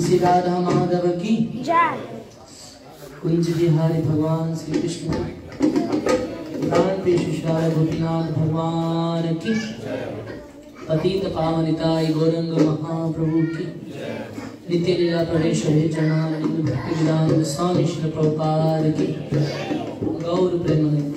श्री राधा माधव की जय। कुंज बिहारी भगवान श्री कृष्ण प्राण प्रिय शिष्याय गोपीनाथ भगवान की पतित पावनिताय गौरंग महाप्रभु की नित्य लीला प्रवेश चरणारविंद भक्ति वेदांत स्वामी श्री प्रभुपाद की गौर प्रेम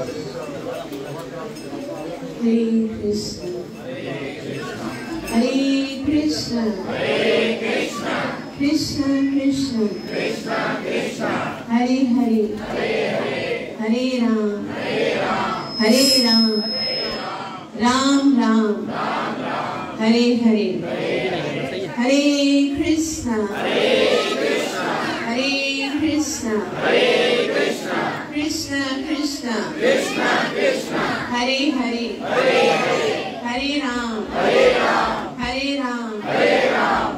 हरी हरी हरे कृष्ण हरे कृष्ण कृष्ण कृष्ण हरे हरे हरे राम राम राम हरे हरे हरे कृष्ण कृष्ण कृष्ण हरे हरे हरे राम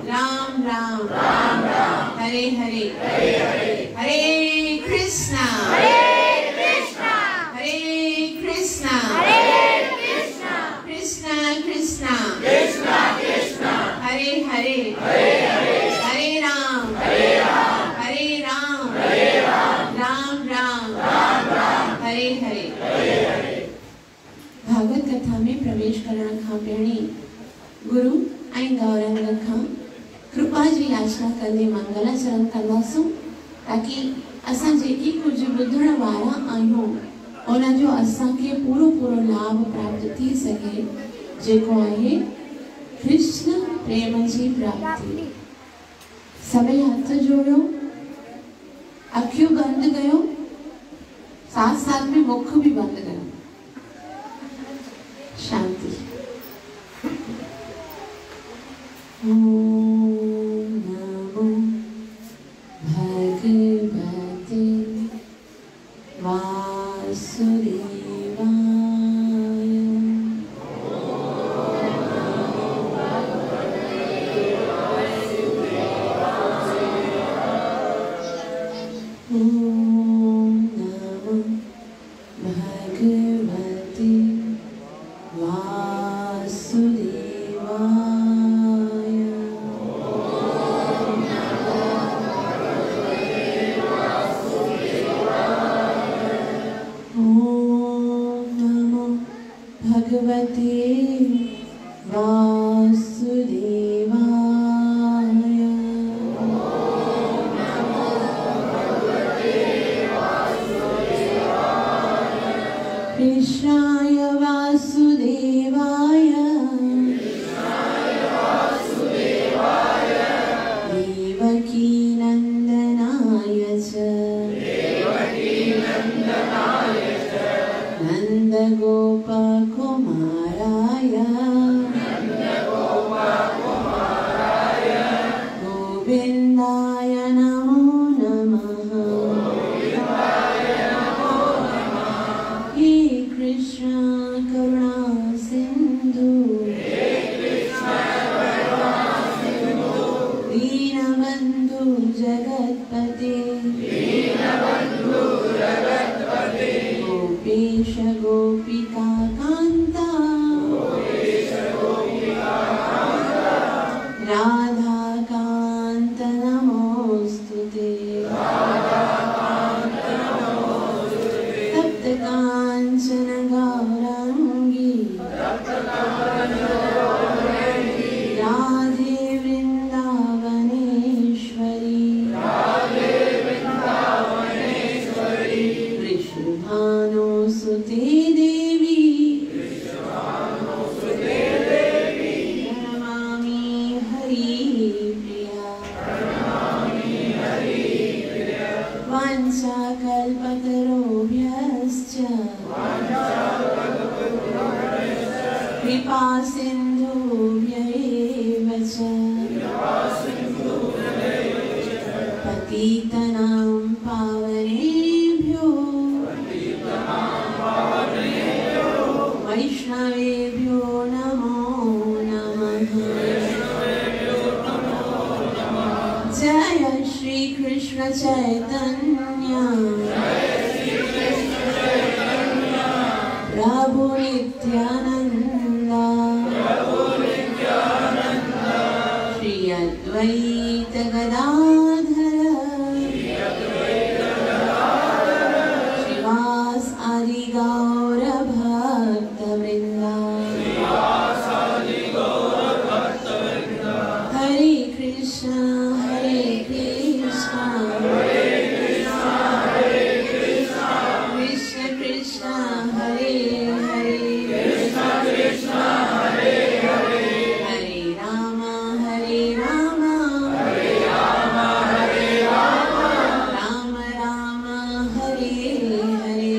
राम राम हरे हरे हरे कृष्ण कृष्ण कृष्ण हरे हरे हरे राम राम राम हरे हरे। भागवत कथा में प्रवेश करण खां पहिरीं गुरु ऐं गौरंग खां कृपा जी याचना कंदे मंगलाचरण कंदासूं ताकि असां जेकी कुछ ॿुधण वारा आहियूं उन जो असांखे पूरो लाभ प्राप्त थी सके जेको आहे कृष्ण प्रेम जी प्राप्ति। सभई हथ जोड़ो, अखियूं बंद कयो, साथ साथ में मुख भी बंद कयो। शांति। ओम नमो भगवते वासुदेवाय। नंदनाय च नन्दगोपकुमाराय गोविन्दाय नमो नमः। हे कृष्ण करुणा सिन्धु दीनबन्धु जगत्पते गोपेश गोपिका कान्ता राधा कान्त नमोऽस्तुते। तप्त काञ्चन गौराङ्गी राधे वृन्दावनेश्वरी वृषभानुसुते देवी प्रणमामि हरिप्रिया। वाञ्छाकल्पतरुभ्यश्च कृपा सिन्धुभ्यैव च पतितनां पावनेभ्यो वैष्णवेभ्यो नमो नमः। जय श्री कृष्ण चैतन्य प्रभु नित्यानंद श्री अद्वैत गदाधर श्रीवास आदि गौर भक्तवृंद। हरे कृष्ण कृष्ण कृष्ण हरे हरे हरे राम राम राम हरे हरे।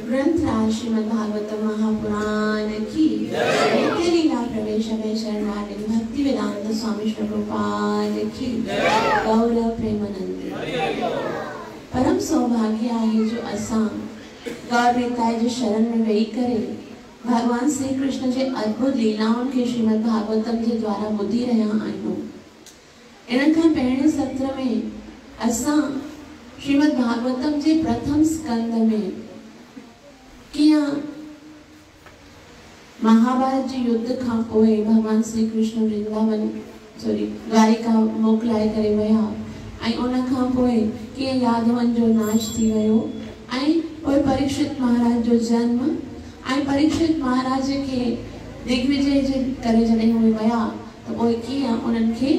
ग्रंथराज श्रीमद् भागवत महापुराण की नित्य लीला प्रवेश शरणागति भक्ति वेदांत स्वामी श्री प्रभुपाद की गौर प्रेमानंद। परम सौभाग्य आहे जो असां गौर प्रेताय जे शरण में वेही करे भगवान श्री कृष्ण जे अद्भुत लीलाउनि के श्रीमद् भागवतम जे द्वारा ॿुधी रहिया आहियूं। इन खां पहिरें सत्र में असां श्रीमद् भागवतम जे प्रथम स्कंद में कीअं महाभारत जे युद्ध खां पोइ भगवान श्री कृष्ण वृंदावन द्वारिका मोकिलाए करे विया ऐं उन खां पोइ कीअं यादवनि जो नाश थी वियो ऐं पोइ परीक्षित महाराज जो जन्म ऐं परीक्षित महाराज के दिग्विजय जे करे जॾहिं उहे विया त पोइ कीअं उन्हनि खे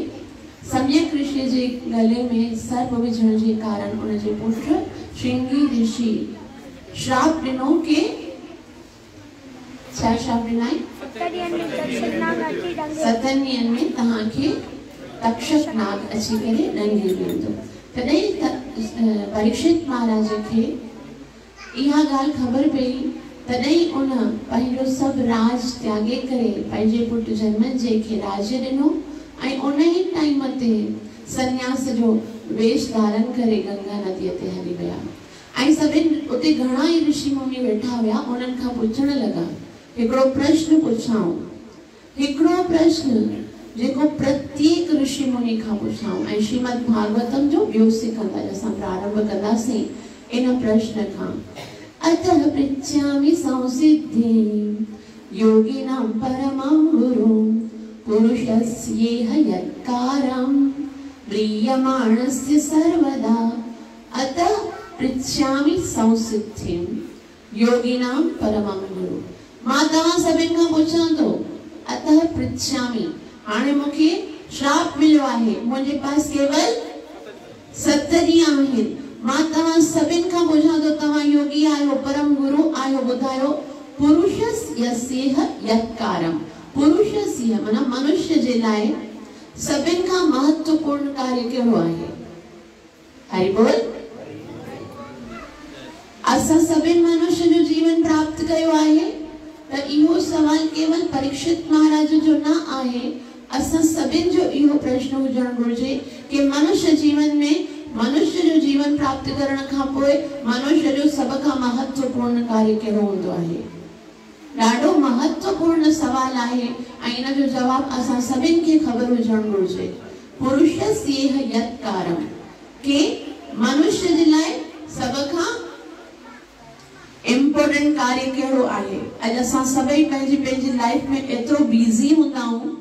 सम्यक ऋषि जे गले में सर्प विझण जे कारण उन जे पुत्र श्रृंगी ऋषि श्राप ॾिनो के छा श्राप ॾिनाई 7 ॾींहनि में तव्हांखे तक्षक नाग अची करे ॾंगे वेंदो। तॾहिं परीक्षित महाराज खे इहा ॻाल्हि ख़बर पई तॾहिं उन पंहिंजो सभु राज त्यागे करे पंहिंजे पुट जनमेजय खे राज्य ॾिनो ऐं उन ई टाइम ते सन्यास जो वेश धारण करे गंगा नदीअ ते हली विया ऐं सभिनि उते घणा ई ऋषि मुनि वेठा हुआ। उन्हनि खां पुछण लॻा हिकिड़ो प्रश्न पुछाऊं, हिकिड़ो प्रश्न जेको प्रत्येक ऋषि मुनि खां पुछाऊं ऐं श्रीमद् भागवतम जो ॿियो सिखंदा असां प्रारंभ कंदासीं इन प्रश्न खां। अतः पृच्छामि संसिद्धिं योगिनां परमं गुरुं पुरुषस्येह यत्कारं म्रियमाणस्य सर्वदा। अतः पृच्छामि संसिद्धिं योगिनां परमं गुरु। मां तव्हां सभिनि खां पुछां थो अतः पृच्छामि हाणे मूंखे श्राप मिलियो आहे, मुंहिंजे पास केवल 7 ॾींहं आहिनि। मां तव्हां सभिनि खां पुछां थो तव्हां योगी आहियो, परम गुरु आहियो, ॿुधायो पुरुषस्य यत्कारम पुरुषस्य माना मनुष्य जे लाइ सभिनि खां महत्वपूर्ण कार्य कहिड़ो आहे? हरि बोल। असां सभिनि मनुष्य जो जीवन प्राप्त कयो आहे त इहो सवाल केवल परीक्षित महाराज जो न आहे, असां सभिनि जो इहो प्रश्न हुजणु घुरिजे कि मनुष्य जीवन में मनुष्य जो जीवन प्राप्त करण खां पोइ मनुष्य जो सभ खां महत्वपूर्ण कार्य कहिड़ो हूंदो आहे? ॾाढो महत्वपूर्ण सवाल आहे ऐं इन जो जवाब असां सभिनि खे ख़बर हुजणु घुरिजे। पुरुषस्येह यत् कार्यम के मनुष्य जे लाइ सभ खां इम्पोर्टेंट कार्य कहिड़ो आहे? अॼु असां सभई पंहिंजी पंहिंजी लाइफ में एतिरो बिज़ी हूंदा आहियूं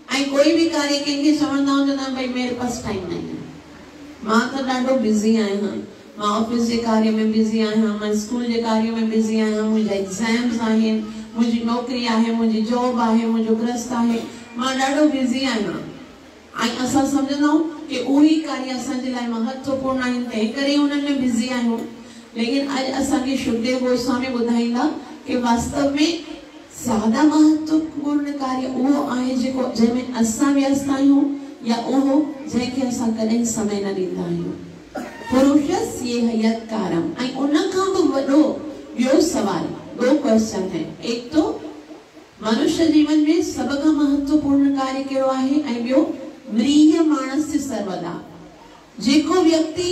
ऐं कोई भी कार्य कंहिंखे चवंदा आहियूं त न भाई मेरे पास टाइम नहीं है, मां त ॾाढो बिज़ी आहियां, मां ऑफिस जे कार्य में बिज़ी आहियां, मां स्कूल जे कार्य में बिज़ी आहियां, मुंहिंजा एग्ज़ाम्स आहिनि, मुंहिंजी नौकरी आहे, मुंहिंजी जॉब आहे, मुंहिंजो गृहस्थ आहे, मां ॾाढो बिज़ी आहियां ऐं असां सम्झंदा आहियूं कि उही कार्य असांजे लाइ महत्वपूर्ण आहिनि तंहिं करे उन्हनि में बिज़ी आहियूं। लेकिन अॼु असांखे शुकदेव गोस्वामी ॿुधाईंदा कि वास्तव में ज्यादा महत्वपूर्ण कार्य उहो आहे जेको जंहिंमें असां व्यस्त आहियूं या उहो जंहिंखे असां कॾहिं समय न ॾींदा आहियूं। पुरुषस्येह यत् कार्यम ऐं उन खां बि वॾो ॿियो सवाल, दो क्वेश्चन है। एक तो मनुष्य जीवन में सभ खां महत्वपूर्ण कार्य कहिड़ो आहे ऐं ॿियो म्रियमाणस्य सर्वदा, जेको व्यक्ति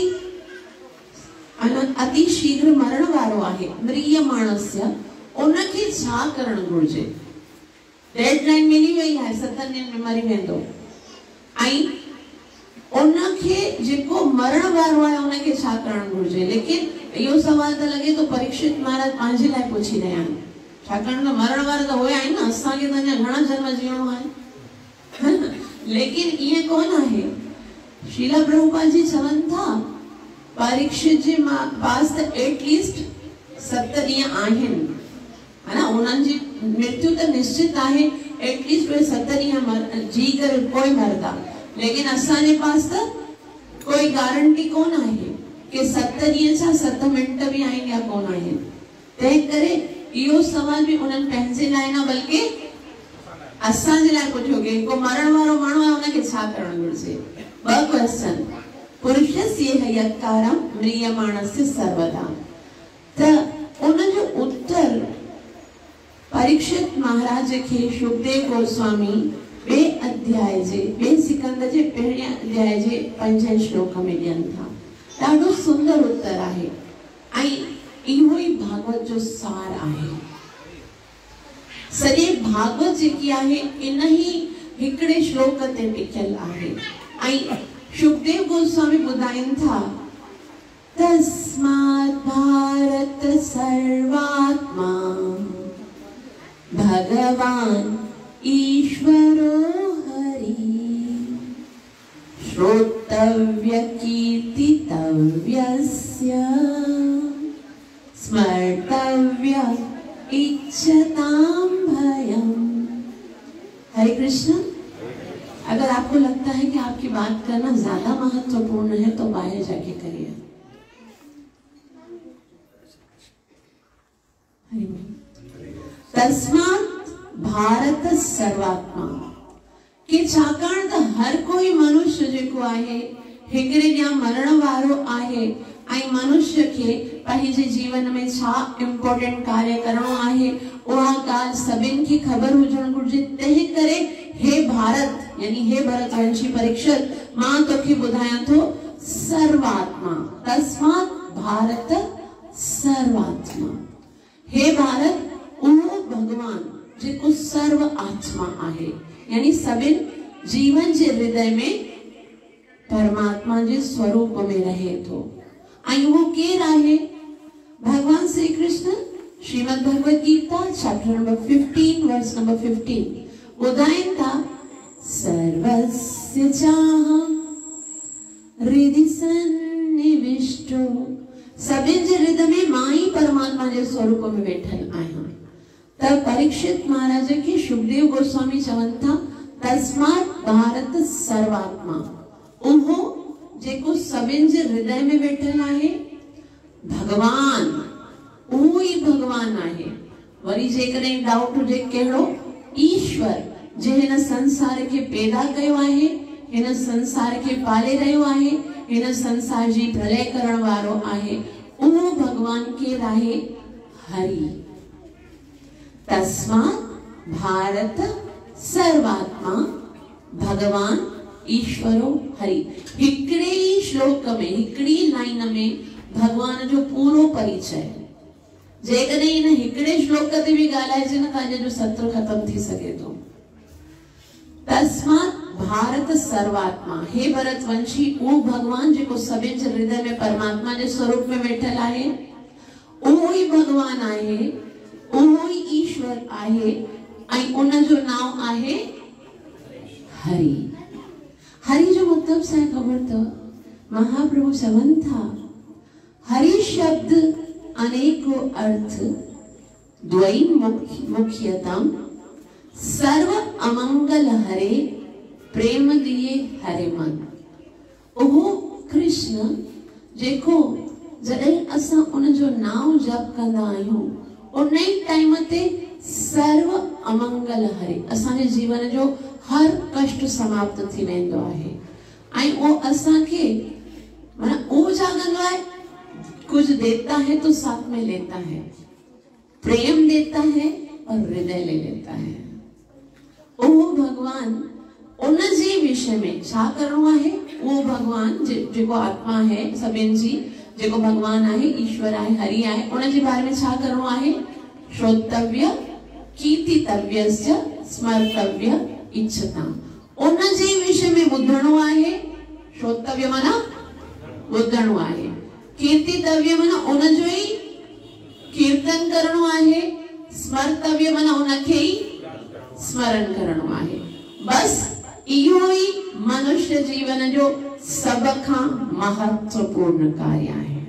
अति शीघ्र मरण वारो आहे, म्रियमाणस्य, उनखे छा करणु घुरिजे? डेडलाइन मिली वई आहे, 7 ॾींहनि में मरी वेंदो ऐं उनखे जेको मरण वारो आहे उनखे छा करणु घुरिजे? लेकिन इहो सवाल त लॻे तो परीक्षित महाराज पंहिंजे लाइ पुछी रहिया आहिनि, छाकाणि त मरण वारा त हुया आहिनि न, असांखे त अञा घणा जन्म जीअणो आहे। लेकिन ईअं कोन आहे। शीला प्रभुपाद जी चवनि था परीक्षित जे पास त एटलीस्ट 7 ॾींहं आहिनि, है ना, उन्हनि जी मृत्यु त निश्चित आहे, एटलीस्ट वे 7 ॾींहं जी करे कोई मरदा, लेकिन असांजे पास त कोई गारंटी कोन आहे कि 7 ॾींहं छा 7 मिंट भी आहिनि या कोन आहिनि। तंहिं करे इहो सवाल भी उन्हनि पंहिंजे लाइ न बल्कि असांजे लाइ पुछियो कि को मरण वारो माण्हू आहे उनखे छा करणु घुरिजे। 2 क्वेश्चन, पुरुषस्येह यत् कार्यम म्रियमाणस्य सर्वदा, त उन जो उत्तर परीक्षित महाराज के शुकदेव गोस्वामी 2 अध्याय जे 2 सिकंद जे 1 अध्याय जे 5 श्लोक में ॾियनि था। ॾाढो सुंदर उत्तर आहे ऐं इहो ई भागवत जो सार आहे। सॼे भागवत जेकी आहे इन ही हिकिड़े श्लोक ते टिकियल आहे ऐं शुकदेव गोस्वामी ॿुधाइनि था तस्मात् भारत सर्वात्मा भगवान ईश्वरो हरि श्रोतव्य कीर्तितव्यस्य स्मर्तव्य इच्छतां भयम्। हरे कृष्ण। अगर आपको लगता है कि आपकी बात करना ज्यादा महत्वपूर्ण है तो बाहर जाके करिए। तस्मात् भारत सर्वात्मा के छाकाणि त हर कोई मनुष्य जेको आहे हिकिड़े ॾींहुं मरण वारो आहे ऐं मनुष्य खे पंहिंजे जीवन में छा इम्पोर्टेंट कार्य करणो आहे उहा ॻाल्हि सभिनि खे ख़बर हुजणु घुरिजे। तंहिं करे हे भारत यानी हे भरतवंशी परीक्षित मां तोखे ॿुधायां थो सर्वात्मा, तस्मात् भारत सर्वात्मा। हे भारत उहो भगवान जेको सर्व आत्मा आहे यानी सभिनि जीवन जे हृदय में परमात्मा जे स्वरूप में रहे थो ऐं वो केर आहे? Bhagwan Shri Krishna Shrimad Bhagavad Gita chapter number 15 verse number 15 ॿुधाइनि था सर्वस्य चाहं हृदि सन्निविष्टो, सभिनि जे हृदय में मां ही परमात्मा जे स्वरूप में वेठल आहियां। त परीक्षित महाराज के शुकदेव गोस्वामी चवनि था तस्मात् भारत सर्वात्मा, उहो जेको सभिनि जे हृदय में वेठल आहे भगवान, उहो ही भगवान आहे। वरी जेकॾहिं डाउट हुजे कहिड़ो ईश्वर जे हिन संसार के पैदा कयो आहे, हिन संसार के पाले रहियो आहे, हिन संसार जी प्रलय करण वारो आहे, उहो भगवान के आहे हरि। तस्मात् भारत सर्वात्मा भगवान ईश्वरो हरि। हिकड़े ही श्लोक में, हिकड़ी लाइन में भगवान जो पूरो परिचय। जेकॾहिं इन हिकड़े श्लोक ते भी ॻाल्हाइजे न त जो सत्र खत्म थी सके तो। तस्मात् भारत सर्वात्मा, हे भरतवंशी, वो भगवान जेको सभिनि जे हृदय में परमात्मा जे स्वरूप में वेठल आहे, उहो ही भगवान आहे, उहो ही ईश्वर आहे, ऐं उन जो नाम आहे हरि। हरि जो मतलब छा खबर त महाप्रभु चवनि था, हरि शब्द अनेको अर्थ द्वयी मुख्यतम सर्व अमंगल हरे प्रेम दिए हरे मन। ओहो कृष्ण जेको जॾहिं असां उन जो नाम जप कंदा आहियूं, उन ई टाइम ते सर्व अमंगल हरे, असांजे जीवन जो हर कष्ट समाप्त थी वेंदो आहे। ऐं वो असांखे माना वो जागंदो आहे, कुछ देता है तो साथ में लेता है, प्रेम देता है और हृदय ले लेता है। वो भगवान उन जी विषय में छा करणो आहे, वो भगवान जेको आत्मा है सभिनि जी, जेको भगवान आहे, ईश्वर आहे, हरि आहे, उन जे बारे में छा करणो आहे, श्रोतव्य कीर्तितव्यस्य स्मर्तव्य इच्छता। उन जे विषय में ॿुधणो आहे, श्रोतव्य माना ॿुधणो आहे, कीर्तितव्य माना उन जो ही कीर्तन करणो आहे, स्मर्तव्य माना उनखे ही स्मरण करणो आहे। बस इहो ही मनुष्य जीवन जो सब खां महत्वपूर्ण कार्य आहे।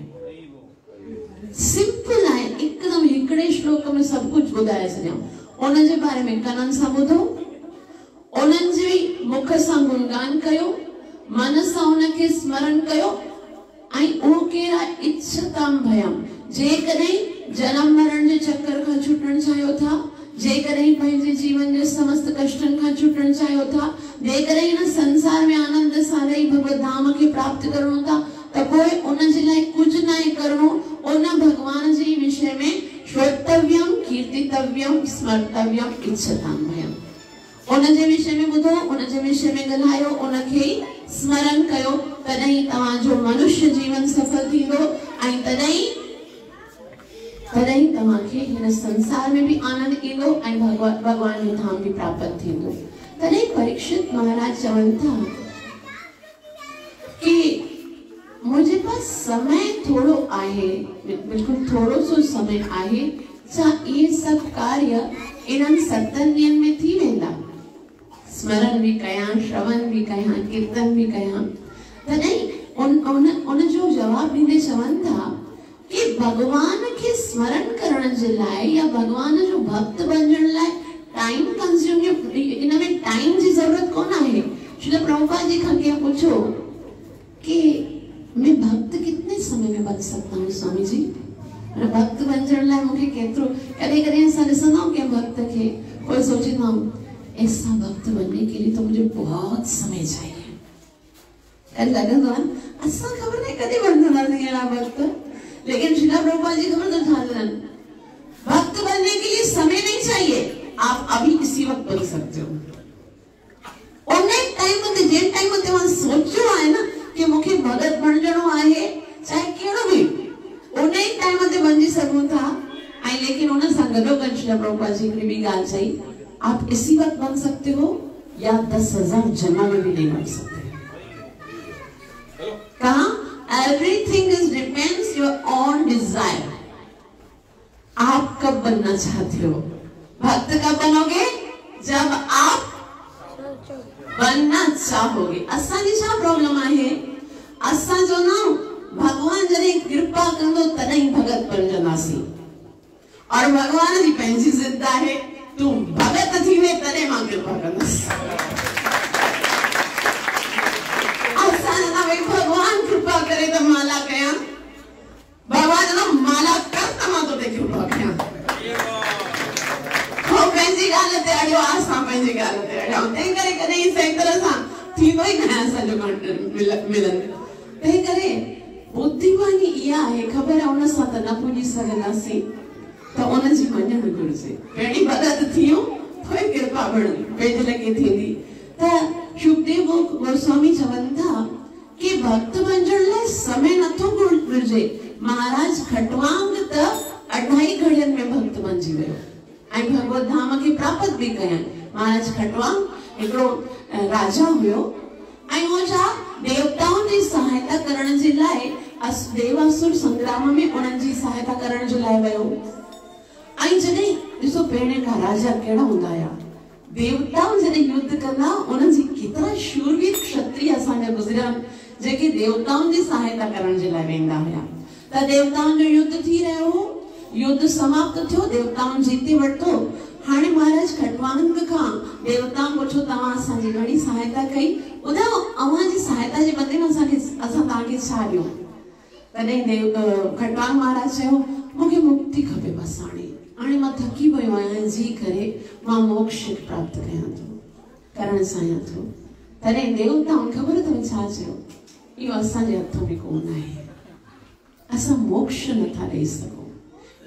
सिंपल आहे, एकदम हिकड़े श्लोक में सब कुछ ॿुधाए छॾियो। उन जे बारे में कननि सां ॿुधो, उन्हनि जे मुख सां गुणगान कयो, मन सां उनखे स्मरण कयो, ऐं उहो केरा इच्छताम भयम। जेकॾहिं जन्म मरण जे चक्कर खां छुटण चाहियो था, जेकॾहिं पंहिंजे जीवन जे समस्त कष्टन खां छुटण चाहियो था, जेकॾहिं इन संसार में आनंद सां रही भगवत धाम के प्राप्त करणो था, त पोइ उन जे लाइ कुछ न करणो, उन भगवान जे विषय में श्रोतव्यम कीर्तितव्यम स्मर्तव्यम इच्छताम भयम। उन जे विषय में ॿुधो, उन जे विषय में ॻाल्हायो, उनखे स्मरण कयो, तॾहिं तव्हांजो मनुष्य जीवन सफल थींदो, ऐं तॾहिं तव्हांखे हिन संसार में भी आनंद ईंदो ऐं भगवान जो धाम भी प्राप्त थींदो। तॾहिं परीक्षित महाराज चवनि था कि मुझे पास समय थोड़ो आहे, बिल्कुल थोड़ो सो समय आहे, छा ये सब कार्य इन्हनि 7 ॾींहंनि में थी वेंदा? स्मरण भी कयां, श्रवण भी कयां, कीर्तन भी कयां। तॾहिं उन जो जवाब ॾींदे चवनि था कि भगवान के स्मरण करण जे लाइ या भगवान जो भक्त बणजण लाइ टाइम कंज्यूम, इन में टाइम जी जरूरत कोन आहे। श्री प्रभुपाद जी खां क्या पूछो कि मैं भक्त कितने समय में बन सकता हूँ स्वामी जी? भक्त बणजण लाइ मूंखे केतिरो, कॾहिं असां ॾिसंदा आहियूं कंहिं भक्त खे, कोई सोचींदा आहियूं ऐसा भक्त बनने के लिए तो मुझे बहुत समय चाहिए। कॾहिं लॻंदो आहे असां ख़बर नहीं कॾहिं बणजंदासीं अहिड़ा भक्त, लेकिन श्रीला प्रभुपाद जी खबर तो भक्त बनने के लिए समय नहीं चाहिए, आप अभी इसी वक्त बन सकते हो। उन्हें टाइम ते जे टाइम ते वहां सोचो है ना कि मुखे भगत बणजणो आहे, चाहे केड़ो भी, उन्हें टाइम ते बनजी सघूं था। ऐं लेकिन उन सां गॾोगॾु श्रीला प्रभुपाद जी हिकिड़ी ॿी ॻाल्हि चई, आप इसी वक्त बन सकते हो या 10,000 जन्मों में भी नहीं बन सकते। कहा everything is depends your own desire। आप कब बनना चाहते हो? भक्त कब बनोगे? जब आप बनना चाहोगे। असा जी छा प्रॉब्लम आहे? असा जो ना भगवान जॾहिं कृपा कंदो तॾहिं भगत बणजंदासीं, और भगवान जी पंहिंजी जिद आहे, तू भगत थी वे तॾहिं मां कृपा कंदसि। भगवान कृपा करे तो माला कया, भगवान ना माला कर तो मां तो कृपा कया। हो पंहिंजी ॻाल्हि ते अड़ियो जो मिलन ते करे बुद्धिमानी इहा आहे ख़बर आहे उन सां त न पुॼी सघंदासीं त उन जी मञण घुरिजे पहिरीं मदद थियो पोइ कृपा पंहिंजे लॻे थींदी त शुकदेव गोस्वामी चवनि था कि भक्त बणजण लाइ समय नथो घुरिजे महाराज खटवांग त 2.5 घड़ियनि में भक्त बणजी वियो ऐं भगवत धाम खे प्राप्त भी कयनि महाराज खटवांग हिकिड़ो राजा हुयो ऐं वो छा देवताउनि जी सहायता करण जे लाइ देवासुर संग्राम में उन्हनि जी सहायता करण जे लाइ वियो ऐं जॾहिं ॾिसो पहिरें खां राजा कहिड़ा हूंदा हुया देवताउनि जॾहिं युद्ध कंदा उन्हनि जी केतिरा शूरवीर क्षत्रिय असांजा गुज़रिया जेके देवताउनि जी सहायता करण जे लाइ वेंदा हुया त देवताउनि जो युद्ध थी रहियो हो युद्ध समाप्त थियो देवताउनि जीते वरितो हाणे महाराज खटवांग खां देवताउनि पुछो तव्हां असांजी घणी सहायता कई ॿुधायो अव्हां जी सहायता जे बदले में असां तव्हांखे छा ॾियूं तॾहिं खटवांग महाराज चयो मूंखे मुक्ति खपे बसि हाणे मां थकी पियो आहियां जी करे मां मोक्ष प्राप्त करण चाहियां थो तॾहिं देवताउनि ख़बर अथव छा चयो इहो असांजे हथ में कोन आहे असां मोक्ष नथा ॾेई सघूं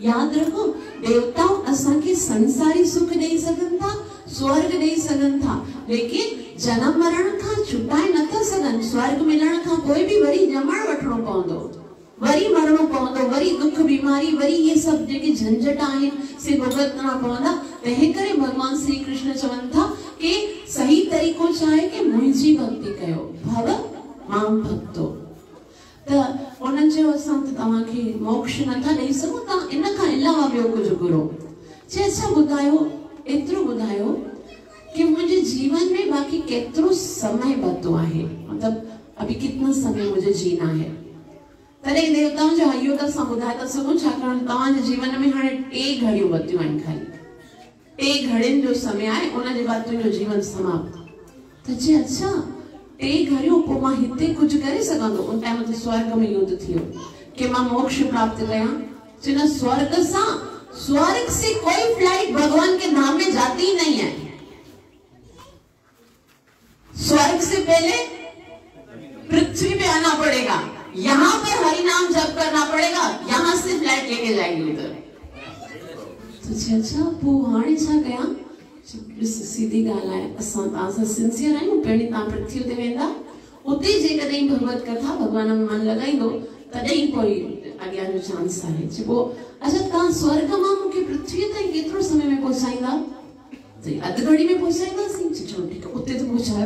याद रखो देवताओं असांखे संसारी सुख ॾेई सघनि था स्वर्ग ॾेई सघनि था लेकिन जन्म मरण खां छुटाए नथा सघनि स्वर्ग मिलण खां पोइ बि वरी ॼमण वठणो पवंदो वरी मरणो पवंदो वरी दुख बीमारी वरी ये सब जेके झंझट आहिनि से भुगतना पवंदा तंहिं करे भगवान श्री कृष्ण चवनि था कि सही तरीक़ो छा आहे कि मुंहिंजी भक्ति कयो भव मां भक्तो त उन्हनि चयो असां त तव्हांखे मोक्ष नथा ॾेई सघूं तव्हां इन खां अलावा ॿियो कुझु घुरो चए अच्छा ॿुधायो एतिरो ॿुधायो कि मुझे जीवन में बाकी केतिरो समय बचो है मतलब अभी कितना समय मुझे जीना है तॾहिं देवताउनि जो इहो त असां ॿुधाए था सघूं छाकाणि तव्हांजे जीवन में हाणे 2 घड़ियूं बचियूं आहिनि खाली 2 घड़ियुनि जो समय आहे उन जे बाद तुंहिंजो जीवन समाप्त त चए अच्छा 2 घड़ियूं पोइ मां हिते कुझु करे सघंदो उन टाइम ते स्वर्ग में युद्ध थियो कि मां मोक्ष प्राप्त कयां चए स्वर्ग से कोई फ्लाइट भगवान के धाम में जाती ही नहीं है स्वर्ग से पहले पृथ्वी पे आना पड़ेगा यहाँ पर हरि नाम जप करना पड़ेगा यहाँ से फ्लाइट लेके जाएंगे उधर तो अच्छा वो हाणे छा कयां सीधी ॻाल्हि आहे असां तव्हां सां सिंसियर आहियूं पहिरीं तव्हां पृथ्वी ते वेंदा उते जेकॾहिं भगवत कथा भगवान में मन लॻाईंदो तॾहिं कोई अॻियां जो चांस आहे चइबो अच्छा तव्हां स्वर्ग मां मूंखे पृथ्वी ताईं केतिरो समय में पहुचाईंदा अधु घड़ी में पहुचाईंदासीं चलो ठीकु आहे उते त पहुचायो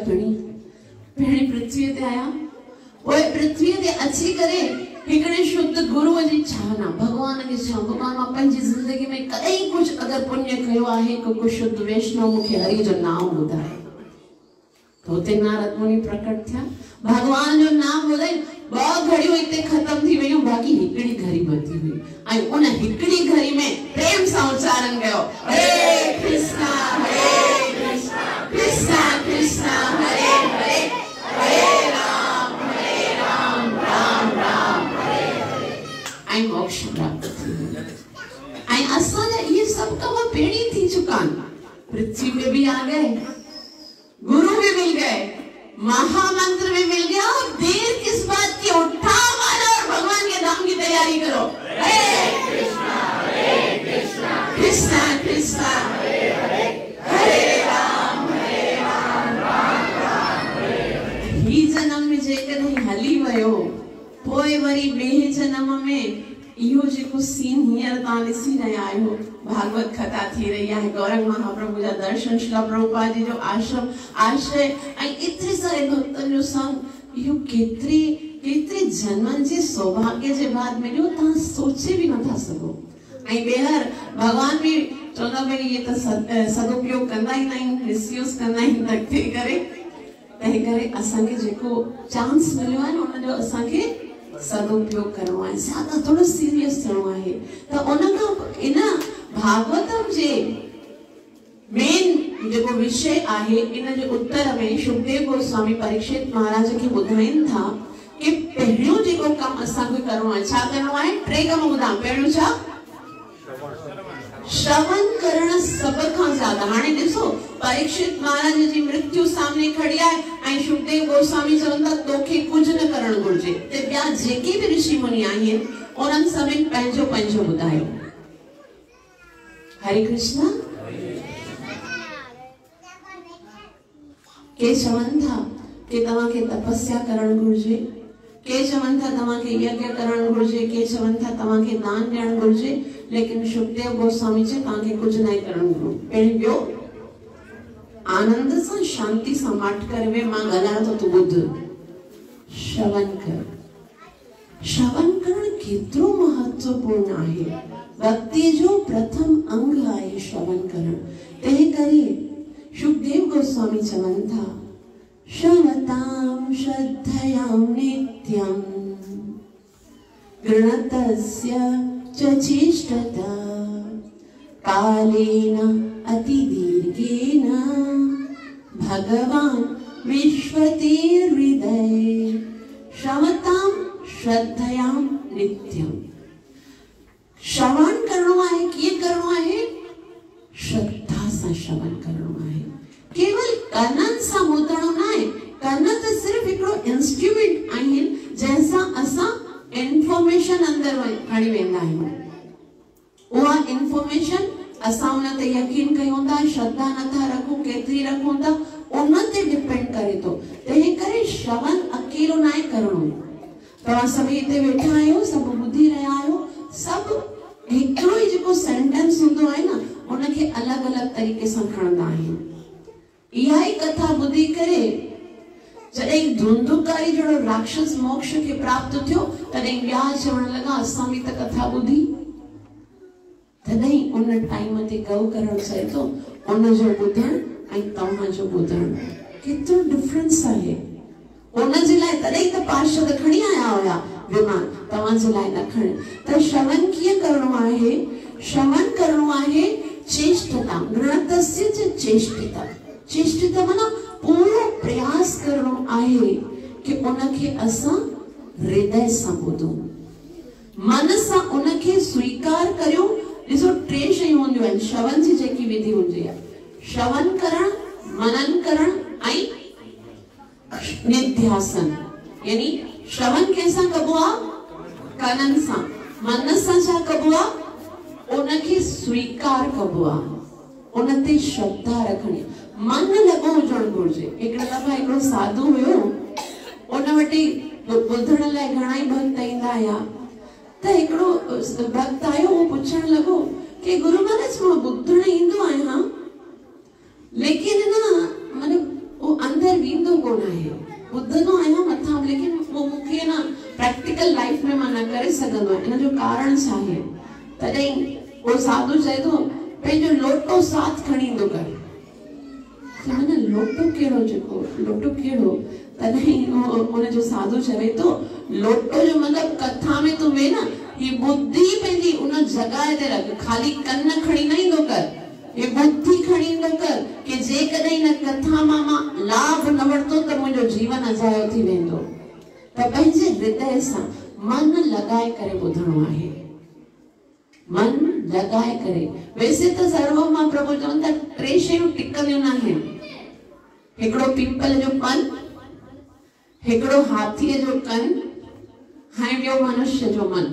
पहिरीं पृथ्वी ते आया पोइ पृथ्वी ते अची करे हिकिड़े शुद्ध गुरुअ जी छाना भगवान खे चयो भगवान मां पंहिंजी ज़िंदगी में कॾहिं कुझु अगरि पुण्य कयो आहे को शुद्ध वैष्णव मूंखे हरि जो नाम ॿुधाए तो उते नारद मुनि प्रकट थिया भगवान जो नाम ॿुधाई 2 घड़ियूं हिते ख़त्म थी वयूं बाक़ी हिकिड़ी घड़ी बची हुई ऐं उन हिकिड़ी घड़ी में प्रेम सां उच्चारण कयो हरे कृष्णा कृष्णा कृष्णा हरे हरे हरे राम राम राम हरे हरे ऐं मोक्ष प्राप्त थी ऐं असांजा इहे सभु कम पहिरीं थी चुका आहिनि पृथ्वी पे भी आ गए गुरु भी मिल गए महामंत्र भी मिल गया और देर किस बात की उठा मारो और भगवान के नाम की तैयारी करो हरे कृष्णा कृष्णा कृष्णा हरे हरे हरे राम राम हरे हरे ही जन्म में जेकॾहिं हली वियो पोइ वरी ॿिए जन्म में इहो जेको सीन हींअर तव्हां ॾिसी रहिया आहियो भागवत कथा थी रही है गौरंग महाप्रभु जा दर्शन शिला प्रभुपाद जी जो आश्रम आश्रय ऐं एतिरे सारे भक्तनि जो संग इहो केतिरे जन्मनि जे सौभाग्य जे बाद मिलियो तव्हां सोचे बि नथा सघो ऐं ॿीहर भगवान बि चवंदा भई इहे त सदुपयोग कंदा ई न आहिनि मिसयूज़ कंदा आहिनि तंहिं करे असांखे जेको चांस मिलियो आहे न उनजो असांखे सदुपयोग करणो आहे ज्यादा थोड़ो सीरियस थियणो आहे त उनखां इन भागवतम जे मेन जेको विषय आहे इन जे उत्तर में शुकदेव गोस्वामी परीक्षित महाराज खे ॿुधाइनि था कि पहिरियों जेको कम असांखे करणो आहे छा करणो आहे 3 कम ॿुधां पहिरियों छा श्रवण करण सब खां ज्यादा हाणे ॾिसो परीक्षित महाराज जी मृत्यु सामने खड़ी आहे ऐं शुकदेव गोस्वामी चवनि था तोखे कुझु न करणु घुरिजे। ते ॿिया जेके बि ऋषि मुनि आहिनि उन्हनि सभिनि पंहिंजो पंहिंजो ॿुधायो। हरे कृष्णा। के चवनि था कि तव्हांखे तपस्या करणु घुरिजे, के चवनि था तव्हांखे यज्ञ करणु घुरिजे, के चवनि था तव्हांखे दान ॾियणु घुरिजे, लेकिन सुखदेव गोस्वामी चए तव्हांखे कुझु न करणु घुरिजे। पहिरीं वियो आनंद सां शांति सां मट करे वे, मां ॻाल्हायां थो तूं ॿुध, श्रवण कर। श्रवण करणु केतिरो महत्वपूर्ण आहे। भक्ति जो प्रथम अंग आहे श्रवण करणु। तंहिं करे सुखदेव गोस्वामी चवनि था श्रवतां श्रद्धयां नित्यं गृणतस्य च चेष्टता कालेन अतिदीर्घेन भगवान् विश्वते हृदये श्रवतां श्रद्धयां नित्यं। श्रवण करणो आहे, कीअं करणो आहे? श्रद्धा सां श्रवण करणो आहे। केवल कननि सां ॿुधणो न आहे। कन त सिर्फ़ हिकिड़ो इंस्ट्रूमेंट आहिनि जंहिंसां असां इंफॉर्मेशन अंदरि खणी वेंदा आहियूं। उहा इंफॉर्मेशन असां उन ते यकीन कयूं था, श्रद्धा नथा रखूं, केतिरी रखूं था, उन ते डिपेंड करे थो। तंहिं करे श्रवण अकेलो न आहे करणो। तव्हां सभई हिते वेठा आहियो, सभु ॿुधी रहिया आहियो, सभु हिकिड़ो ई जेको सेंटेंस हूंदो आहे न उनखे अलॻि अलॻि तरीक़े सां खणंदा आहियूं। इहा ई कथा ॿुधी करे जॾहिं धुंधुकारी जहिड़ो राक्षस मोक्ष खे प्राप्त थियो, तॾहिं ॿिया चवण लॻा असां बि त कथा ॿुधी। तॾहिं उन टाइम ते गऊ करणु चए थो उन जो ॿुधणु ऐं तव्हां जो ॿुधणु केतिरो डिफरेंस आहे। उन जे लाइ तॾहिं त पार्षद खणी आया हुया विमान, तव्हां जे लाइ न खणी। त श्रवण कीअं करणो आहे? श्रवण करणो आहे चेष्टता, गृणतस्य च चेष्टिता। चेष्टिता माना पूरो प्रयास करणो आहे कि उनखे असां हृदय सां ॿुधूं, मन सां उनखे स्वीकार करियो। ॾिसो टे शयूं हूंदियूं आहिनि श्रवण जी जेकी विधि हूंदी आहे। श्रवण करणु, मनन करणु ऐं निध्यासन। यानी श्रवण कंहिंसां कबो आहे? कननि सां। मन सां छा कबो आहे? उनखे स्वीकार कबो आहे, उन ते श्रद्धा रखणी, मन लॻो हुजणु घुरिजे। हिकिड़े दफ़ा हिकिड़ो साधू हुयो, उन वटि ॿुधण लाइ घणा ई भक्त ईंदा हुया। त हिकिड़ो भक्त आयो, उहो पुछण लॻो कि गुरु महाराज मां ॿुधण ईंदो आहियां, लेकिन न माने वो अंदर वेंदो कोन आहे। ॿुधंदो आहियां मथां, लेकिन वो मूंखे न प्रैक्टिकल लाइफ में मां न करे सघंदो आहियां। इन जो कारण छा आहे? तॾहिं वो साधु चए थो पंहिंजो लोटो साथ खणी ईंदो कर। माना लोटो कहिड़ो? जेको लोटो कहिड़ो? तॾहिं उन जो साधु चवे थो लोटो जो मतिलबु कथा में तूं वे न, ही बुद्धि पंहिंजी उन जॻह ते रख, खाली कन खणी न ईंदो कर, हे बुद्धि खणी ईंदो कर कि जेकॾहिं हिन कथा मां लाभ न वरितो त मुंहिंजो जीवन अजायो थी वेंदो। त पंहिंजे हृदय सां मन लॻाए करे ॿुधणो आहे, मन लॻाए करे। वैसे त सर्व मां प्रभु चवनि था टे शयूं टिकंदियूं न आहिनि। हिकिड़ो पीपल जो पन, हिकिड़ो हाथीअ जो कन, ऐं ॿियो मनुष्य जो मन।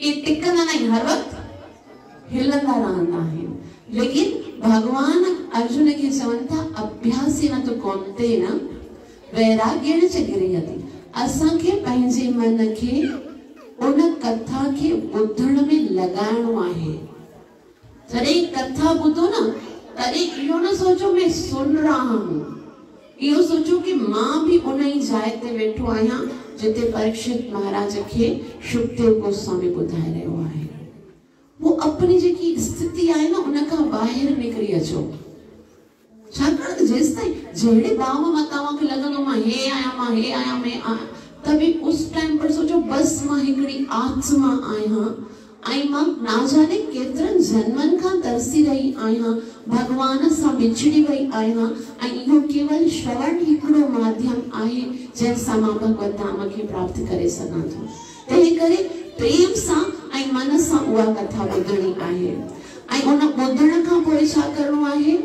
ये टिकंदा न आहिनि, हर वक़्तु हिलंदा रहंदा आहिनि। लेकिन भगवान अर्जुन खे चवनि था अभ्यासेन तु कौन्तेय वैराग्येण च गृह्यति। असांखे पंहिंजे मन खे उन कथा के ॿुधण में लॻाइणो आहे। जॾहिं कथा ॿुधो न, तॾहिं इहो न सोचो मैं सुन रहा हूं, इहो सोचो कि मां भी उन ई जाइ ते वेठो आहियां जिते परीक्षित महाराज खे सुखदेव गोस्वामी ॿुधाए रहियो आहे। वो अपनी जेकी स्थिति आहे न उन खां ॿाहिरि निकिरी अचो। छाकाणि त जेसिताईं जहिड़े भाव मां तव्हांखे लॻंदो मां हे आहियां मैं तभी उस टाइम पर सोचो बस मां हिकिड़ी आत्मा आहियां ऐं मां ना जाने केतिरनि जन्मनि खां तरसी रही आहियां, भगवान सां विछड़ी वई आहियां ऐं इहो केवल श्रवण हिकिड़ो माध्यम आहे जंहिंसां मां भगवत धाम खे प्राप्त करे सघां थो। तंहिं करे प्रेम सां ऐं मन सां उहा कथा ॿुधणी आहे ऐं उन ॿुधण खां पोइ छा करणो आहे?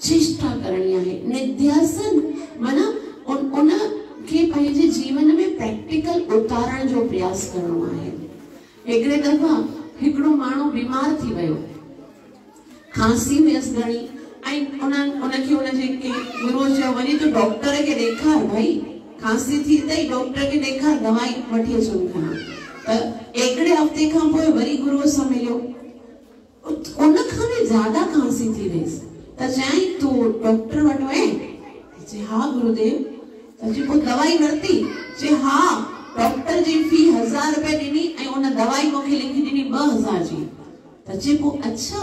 चेष्टा करणी आहे। निध्यासन माना उन में प्रैक्टिकल उतारण जो प्रयास करणो आहे। हिकिड़े दफ़ा हिकिड़ो माण्हू बीमार थी वियो, खांसी हुयसि घणी, ऐं उनखे उनजे गुरुअ चयो वञी तो डॉक्टर खे ॾेखार, भाई खांसी थी अथई, डॉक्टर खे ॾेखार, दवाई वठी अचो खां। त हिकिड़े हफ़्ते खां पोइ वरी गुरुअ सां मिलियो, उनखां बि ज्यादा खांसी थी वयसि। त चयईं तूं डॉक्टर वटि वएं? चई हा गुरुदेव। त चई पोइ दवाई वरिती? चई हा, डॉक्टर जी फी 1000 रुपए ॾिनी ऐं उन दवाई मूंखे लिखी ॾिनी 2000 जी। त चई पोइ अच्छा,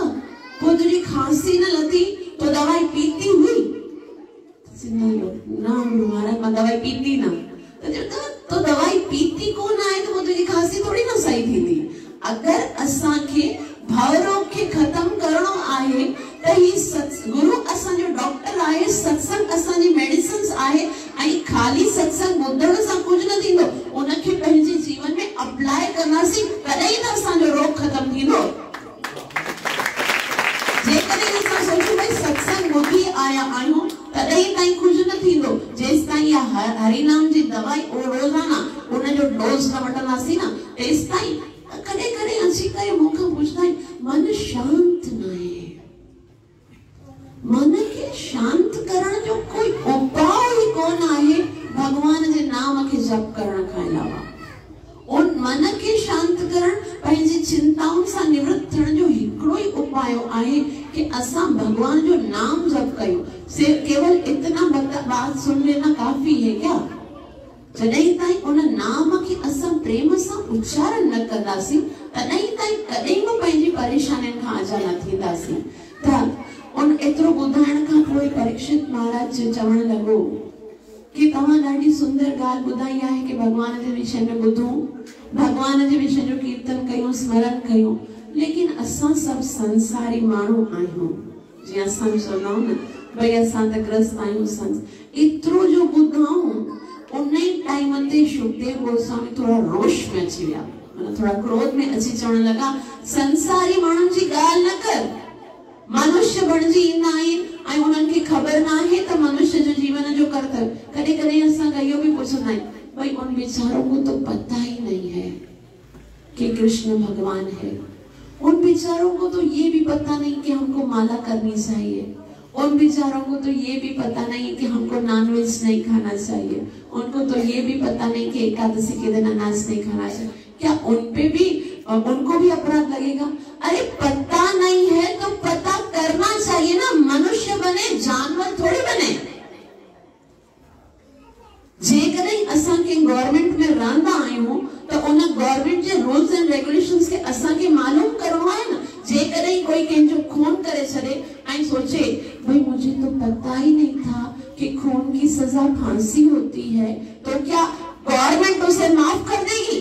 पोइ तुंहिंजी खांसी न लथी, तो दवाई पीती हुई? ना गुरु महाराज मां दवाई पीती न। तो दवाई पीती कोन आहे तो तुंहिंजी खांसी थोड़ी न सही थींदी। अगर असांखे भवरोग खे खत्म करणो आहे त ही गुरु असांजो डॉक्टर आहे, सत्संग असांजी मेडिसिन्स आहे, ऐं खाली सत्संग ॿुधण सां कुझ न थींदो, उनखे पंहिंजे जीवन में अप्लाई करनासीं तॾहिं त असांजो रोग खत्म थींदो। जेकॾहिं असां सोचूं भई सत्संग ॿुधी आया आहियूं तॾहिं ताईं कुझ न थींदो, जेसि ताईं इहा हरिनाम जी दवाई रोज़ाना उनजो डोज न वठंदासीं न, तेसि ताईं कॾहिं कॾहिं अची करे मूंखां पुछंदा आहिनि मन शांत न आहे। मन खे शांत करण जो कोई उपाय ई कोन आहे भगवान जे नाम खे जप करण खां अलावा। उन मन के शांत करण, पंहिंजी चिंताउनि सां निवृत्त थियण जो हिकिड़ो ई उपाय आहे कि असां भगवान जो नाम जप कयूं। सिर्फ केवल इतना बात सुन लेना काफी है क्या? जॾहिं ताईं उन नाम खे असां प्रेम सां उच्चारण न कंदासीं तॾहिं ताईं कॾहिं बि पंहिंजी परेशानियुनि खां आज़ाद न थींदासीं। त उन एतिरो ॿुधाइण खां पोइ परीक्षित महाराज चवण लॻो कि तव्हां ॾाढी सुंदर ॻाल्हि ॿुधाई आहे कि भगवान जे विषय में ॿुधूं, भगवान जे विषय जो कीर्तन कयूं, स्मरण कयूं, लेकिन असां सभु संसारी माण्हू आहियूं। जीअं असां चवंदा आहियूं न भई असां त ग्रस्त आहियूं, एतिरो जो ॿुधाऊं उन ई टाइम ते शुकदेव गोस्वामी थोड़ा रोष में अची विया, मतलब थोड़ा क्रोध में अची चवण लॻा संसारी माण्हुनि जी ॻाल्हि न कर, मनुष्य बणजी ईंदा आहिनि ऐं उन्हनि खे ख़बर न आहे त मनुष्य जो जीवन जो कर्तव्य। कॾहिं कॾहिं असां इहो बि पुछंदा आहियूं भाई उन बेचारों को तो पता ही नहीं है कि कृष्ण भगवान है, उन बेचारों को तो ये भी पता नहीं कि हमको माला करनी चाहिए, उन बेचारों को तो ये भी पता नहीं कि हमको नॉनवेज नहीं खाना चाहिए, उनको तो ये भी पता नहीं कि एकादशी के दिन अनाज नहीं खाना चाहिए। क्या उन पे भी उनको भी अपराध लगेगा? अरे पता नहीं है तो पता करना चाहिए ना, मनुष्य बने जानवर थोड़ी बने। जेकॾहिं असां के गवर्नमेंट में रहंदा आहियूं त उन government J rules and regulations के असां के मालूम करणो आहे न। जेकॾहिं कोई कंहिंजो खून करे छॾे ऐं सोचे भाई मुझे तो पता ही नहीं था कि खून की सजा फांसी होती है, तो क्या गवर्नमेंट उसे माफ कर देगी?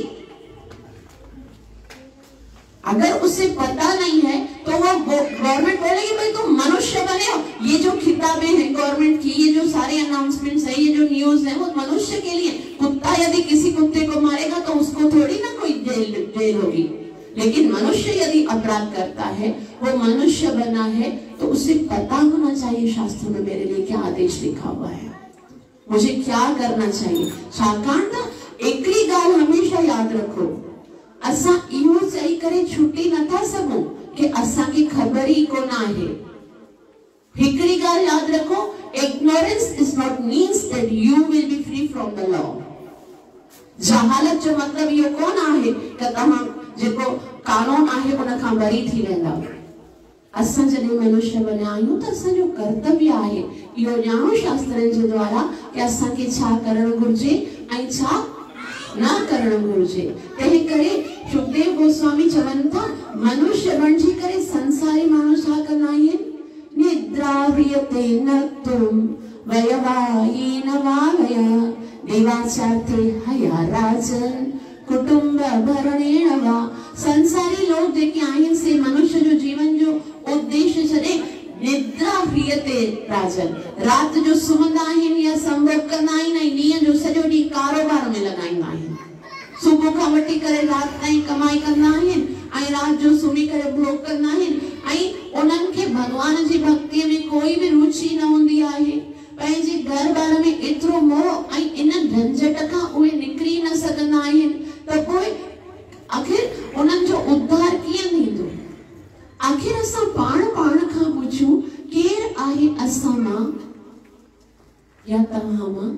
अगर उसे पता नहीं है तो वो गवर्नमेंट बोलेगी भाई तुम मनुष्य बने हो। ये जो खिताबें हैं गवर्नमेंट की, ये जो सारे अनाउंसमेंट्स है, ये जो न्यूज़ है, वो मनुष्य के लिए। कुत्ता यदि किसी कुत्ते को मारेगा तो उसको थोड़ी ना कोई जेल होगी, लेकिन मनुष्य यदि अपराध करता है, वो मनुष्य बना है, तो उसे पता होना चाहिए शास्त्र में मेरे लिए क्या आदेश लिखा हुआ है, मुझे क्या करना चाहिए। छाकाणि एकड़ी गाल हमेशा याद रखो, असां इहो चई करे छुटी नथा सघूं कि असां की खबर ही कोन आहे। हिकड़ी गाल याद रखो, ignorance is not means that you will be free from the law। जहालत जो मतलब इहो कोन आहे कि तव्हां जेको कानून आहे उन खां बरी थी वेंदा। असां जॾहिं मनुष्य बनिया आहियूं त असांजो कर्तव्य आहे इहो ॼाणो शास्त्रनि जे द्वारा कि असांखे छा करणु घुर्जे ऐं छा न करण घुर्जे। तंहिं करे सुखदेव गोस्वामी चवनि था मनुष्य बणजी करे संसारी माण्हू छा कंदा आहिनि? निद्रा ह्रियते नक्तुम वयवायेन वावया देवाचार्थे हया राजन कुटुंब भरणेन वा। संसारी लोग जेके आहिनि से मनुष्य जो जीवन जो उद्देश्य छॾे निद्रा ह्रियते राजन, रात जो सुम्हंदा आहिनि या संभोग कंदा आहिनि ऐं ॾींहं जो सॼो ॾींहुं कारोबार में लॻाईंदा आहिनि। सुबुह खां वठी करे राति ताईं कमाई कंदा आहिनि ऐं राति जो सुम्ही करे भोग कंदा आहिनि ऐं उन्हनि खे भगवान जी भक्तीअ में कोई बि रुचि न हूंदी आहे। पंहिंजे घर बार में एतिरो मोह ऐं इन झंझट खां उहे निकिरी न सघंदा आहिनि त पोइ आखिर उन्हनि जो उद्धार कीअं थींदो? आखिर असां पाण खां पुछूं, केर आहे असां मां या तव्हां मां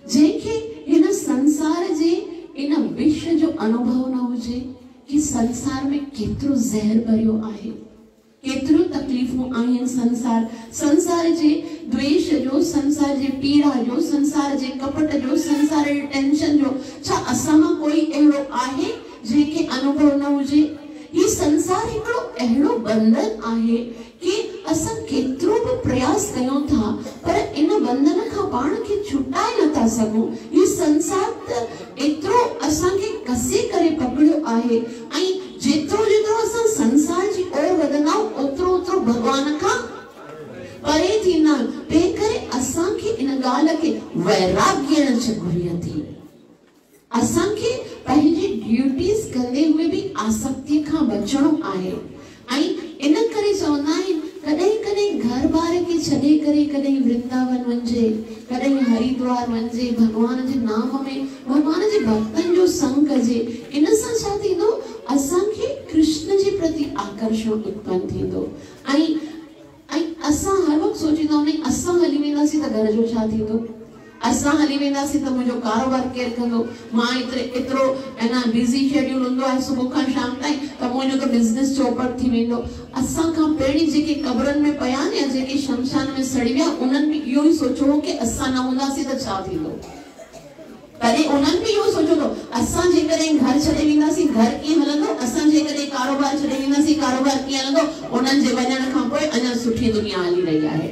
जंहिंखे हिन संसार जे इन विश्व जो अनुभव न हुजे कि संसार में केतिरो ज़हर भरियो आहे, केतिरो तकलीफ़ूं आहिनि। संसार जे द्वेष जो, संसार जे पीड़ा जो, संसार जे कपट जो, संसार जे टेंशन जो, छा असां मां कोई अहिड़ो आहे जंहिंखे अनुभव न हुजे? ही संसार हिकिड़ो अहिड़ो बंधन आहे कि असां केतिरो बि प्रयास कयूं था पर इन बंधन खां पाण खे छुटाए नथा सघूं। ही संसार त एतिरो असांखे कसे करे पकड़ियो आहे ऐं जेतिरो असां संसार जी ओर वधंदा ओतिरो भगवान खां परे थींदा। तंहिं करे असांखे इन ॻाल्हि खे वैराग्य जी घुरियत थी। असांखे पंहिंजी ड्यूटीज़ कंदे हुए भी आसक्ति खां बचणो आहे ऐं इन करे चवंदा आहिनि कॾहिं कॾहिं घर बार खे छॾे करे कॾहिं वृंदावन वञे, कॾहिं हरिद्वार वञे, भगवान जे नाम में भगवान जे भक्तन जो संग कजे। इन सां छा थींदो? असांखे कृष्ण जे प्रति आकर्षण उत्पन्न थींदो ऐं असां हर वक्त सोचींदा आहियूं असां हली वेंदासीं त घर जो छा थींदो, असां हली वेंदासीं त मुंहिंजो कारोबार केरु कंदो, मां एतिरो बिज़ी शेड्यूल हूंदो आहे सुबुह खां शाम ताईं त मुंहिंजो त बिज़नेस चौपट थी वेंदो। असां खां पहिरीं जेके कब्रनि में पिया या जेके शमशान में सड़ी विया उन्हनि बि इहो ई सोचो हो कि असां न हूंदासीं त छा थींदो। तॾहिं उन्हनि बि इहो सोचो हो असां जेकॾहिं घर छॾे वेंदासीं घर कीअं हलंदो, असां जेकॾहिं कारोबार छॾे वेंदासीं कारोबार कीअं हलंदो। उन्हनि जे वञण खां पोइ अञा सुठी दुनिया हली रही आहे।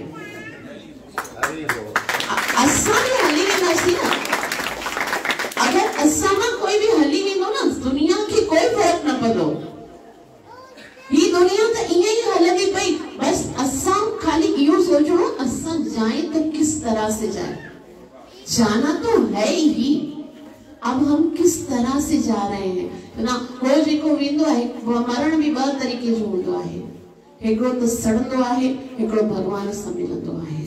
असां बि हली वेंदासीं न, अगर असां मां कोई भी हली वेंदो न दुनिया खे कोई फर्क न पवंदो। ही दुनिया त ईअं ई हलंदी पई, बस असां खाली इहो सोचणो असां जाए तो किस तरह से जाए। जाना तो है ही, अब हम किस तरह से जा रहे हैं ना। हो जेको वेंदो आहे मरण भी ॿ तरीक़े जो हूंदो आहे, हिकिड़ो त सड़ंदो आहे, हिकिड़ो भगवान सां मिलंदो आहे।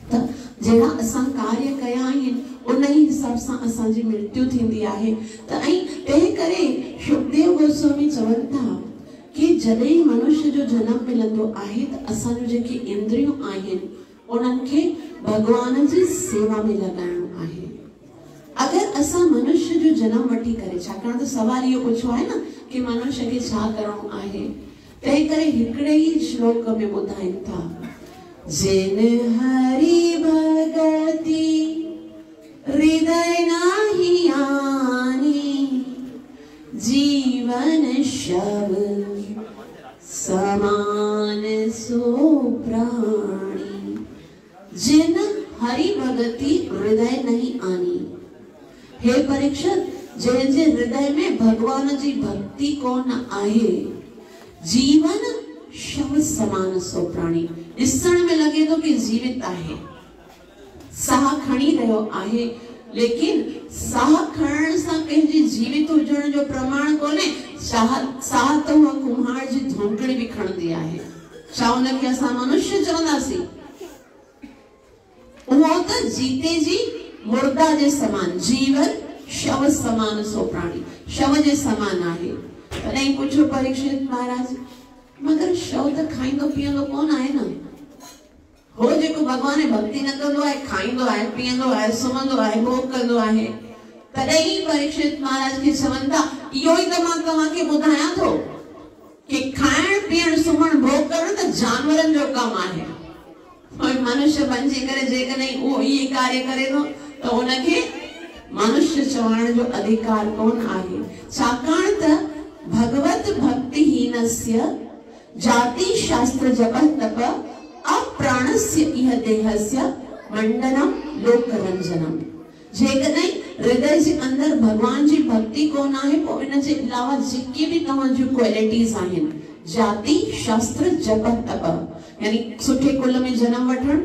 त जहिड़ा असां कार्य कया आहिनि उन ही हिसाब सां असांजी मृत्यु थींदी आहे। त ऐं तंहिं करे शुकदेव गोस्वामी चवनि था कि जॾहिं मनुष्य जो जन्म मिलंदो आहे त असांजो जेके इंद्रियूं आहिनि उन्हनि खे भगवान जी सेवा में लॻाइणो आहे। अगर असां मनुष्य जो जन्म वठी करे, छाकाणि त सवाल इहो पुछो आहे न कि मनुष्य खे छा करणो आहे, तंहिं करे हिकिड़े ई श्लोक में ॿुधाइनि था जिन हरि भगति हृदय नाही आनी जीवन शव समान सो प्राणी। जिन हरि भगति हृदय नहीं आनी, हे परीक्षित जंहिंजे हृदय में भगवान जी भक्ति कोन आहे जीवन शव समान सो प्राणी। ॾिसण में लगे तो कि जीवित आहे, साह खणी रहियो आहे, लेकिन साह खणण सां कंहिंजी जीवित हुजण जो प्रमाण कोन्हे। साह त उहा कुम्हार जी धोकड़ी भी खणंदी आहे। छा उनखे असां मनुष्य चवंदासीं? उहो त जीते जी मुर्दा जे समान, जीवन शव समान सो प्राणी, शव जे समान आहे। तॾहिं पुछो परीक्षित महाराज मगर शव त खाईंदो पीअंदो कोन आहे न, हो जेको भगवान भक्ति न कंदो आहे, खाईंदो आहे, पीअंदो आहे, सुम्हंदो आहे, भोग कंदो आहे। तॾहिं परीक्षित महाराज खे चवनि था इहो ई त मां तव्हांखे ॿुधायां थो कि खाइण पीअण सुम्हण भोग करण त जानवरनि जो कमु आहे। और मनुष्य बणिजी करे जेकॾहिं उहो इहे कार्य करे थो त उनखे मनुष्य चवण जो अधिकार कोन आहे। छाकाणि त भगवत भक्तिहीनस्य जाति शास्त्र जप तप अप्राणस्य इह देहस्य मंडनम लोकरंजनम। जेकॾहिं हृदय जे अंदर भगवान जी भक्ति कोन आहे पोइ इन जे अलावा जेके भी तव्हांजूं क्वालिटीज़ आहिनि, जाति शास्त्र जप तप यानी सुठे कुल में जन्म वठण,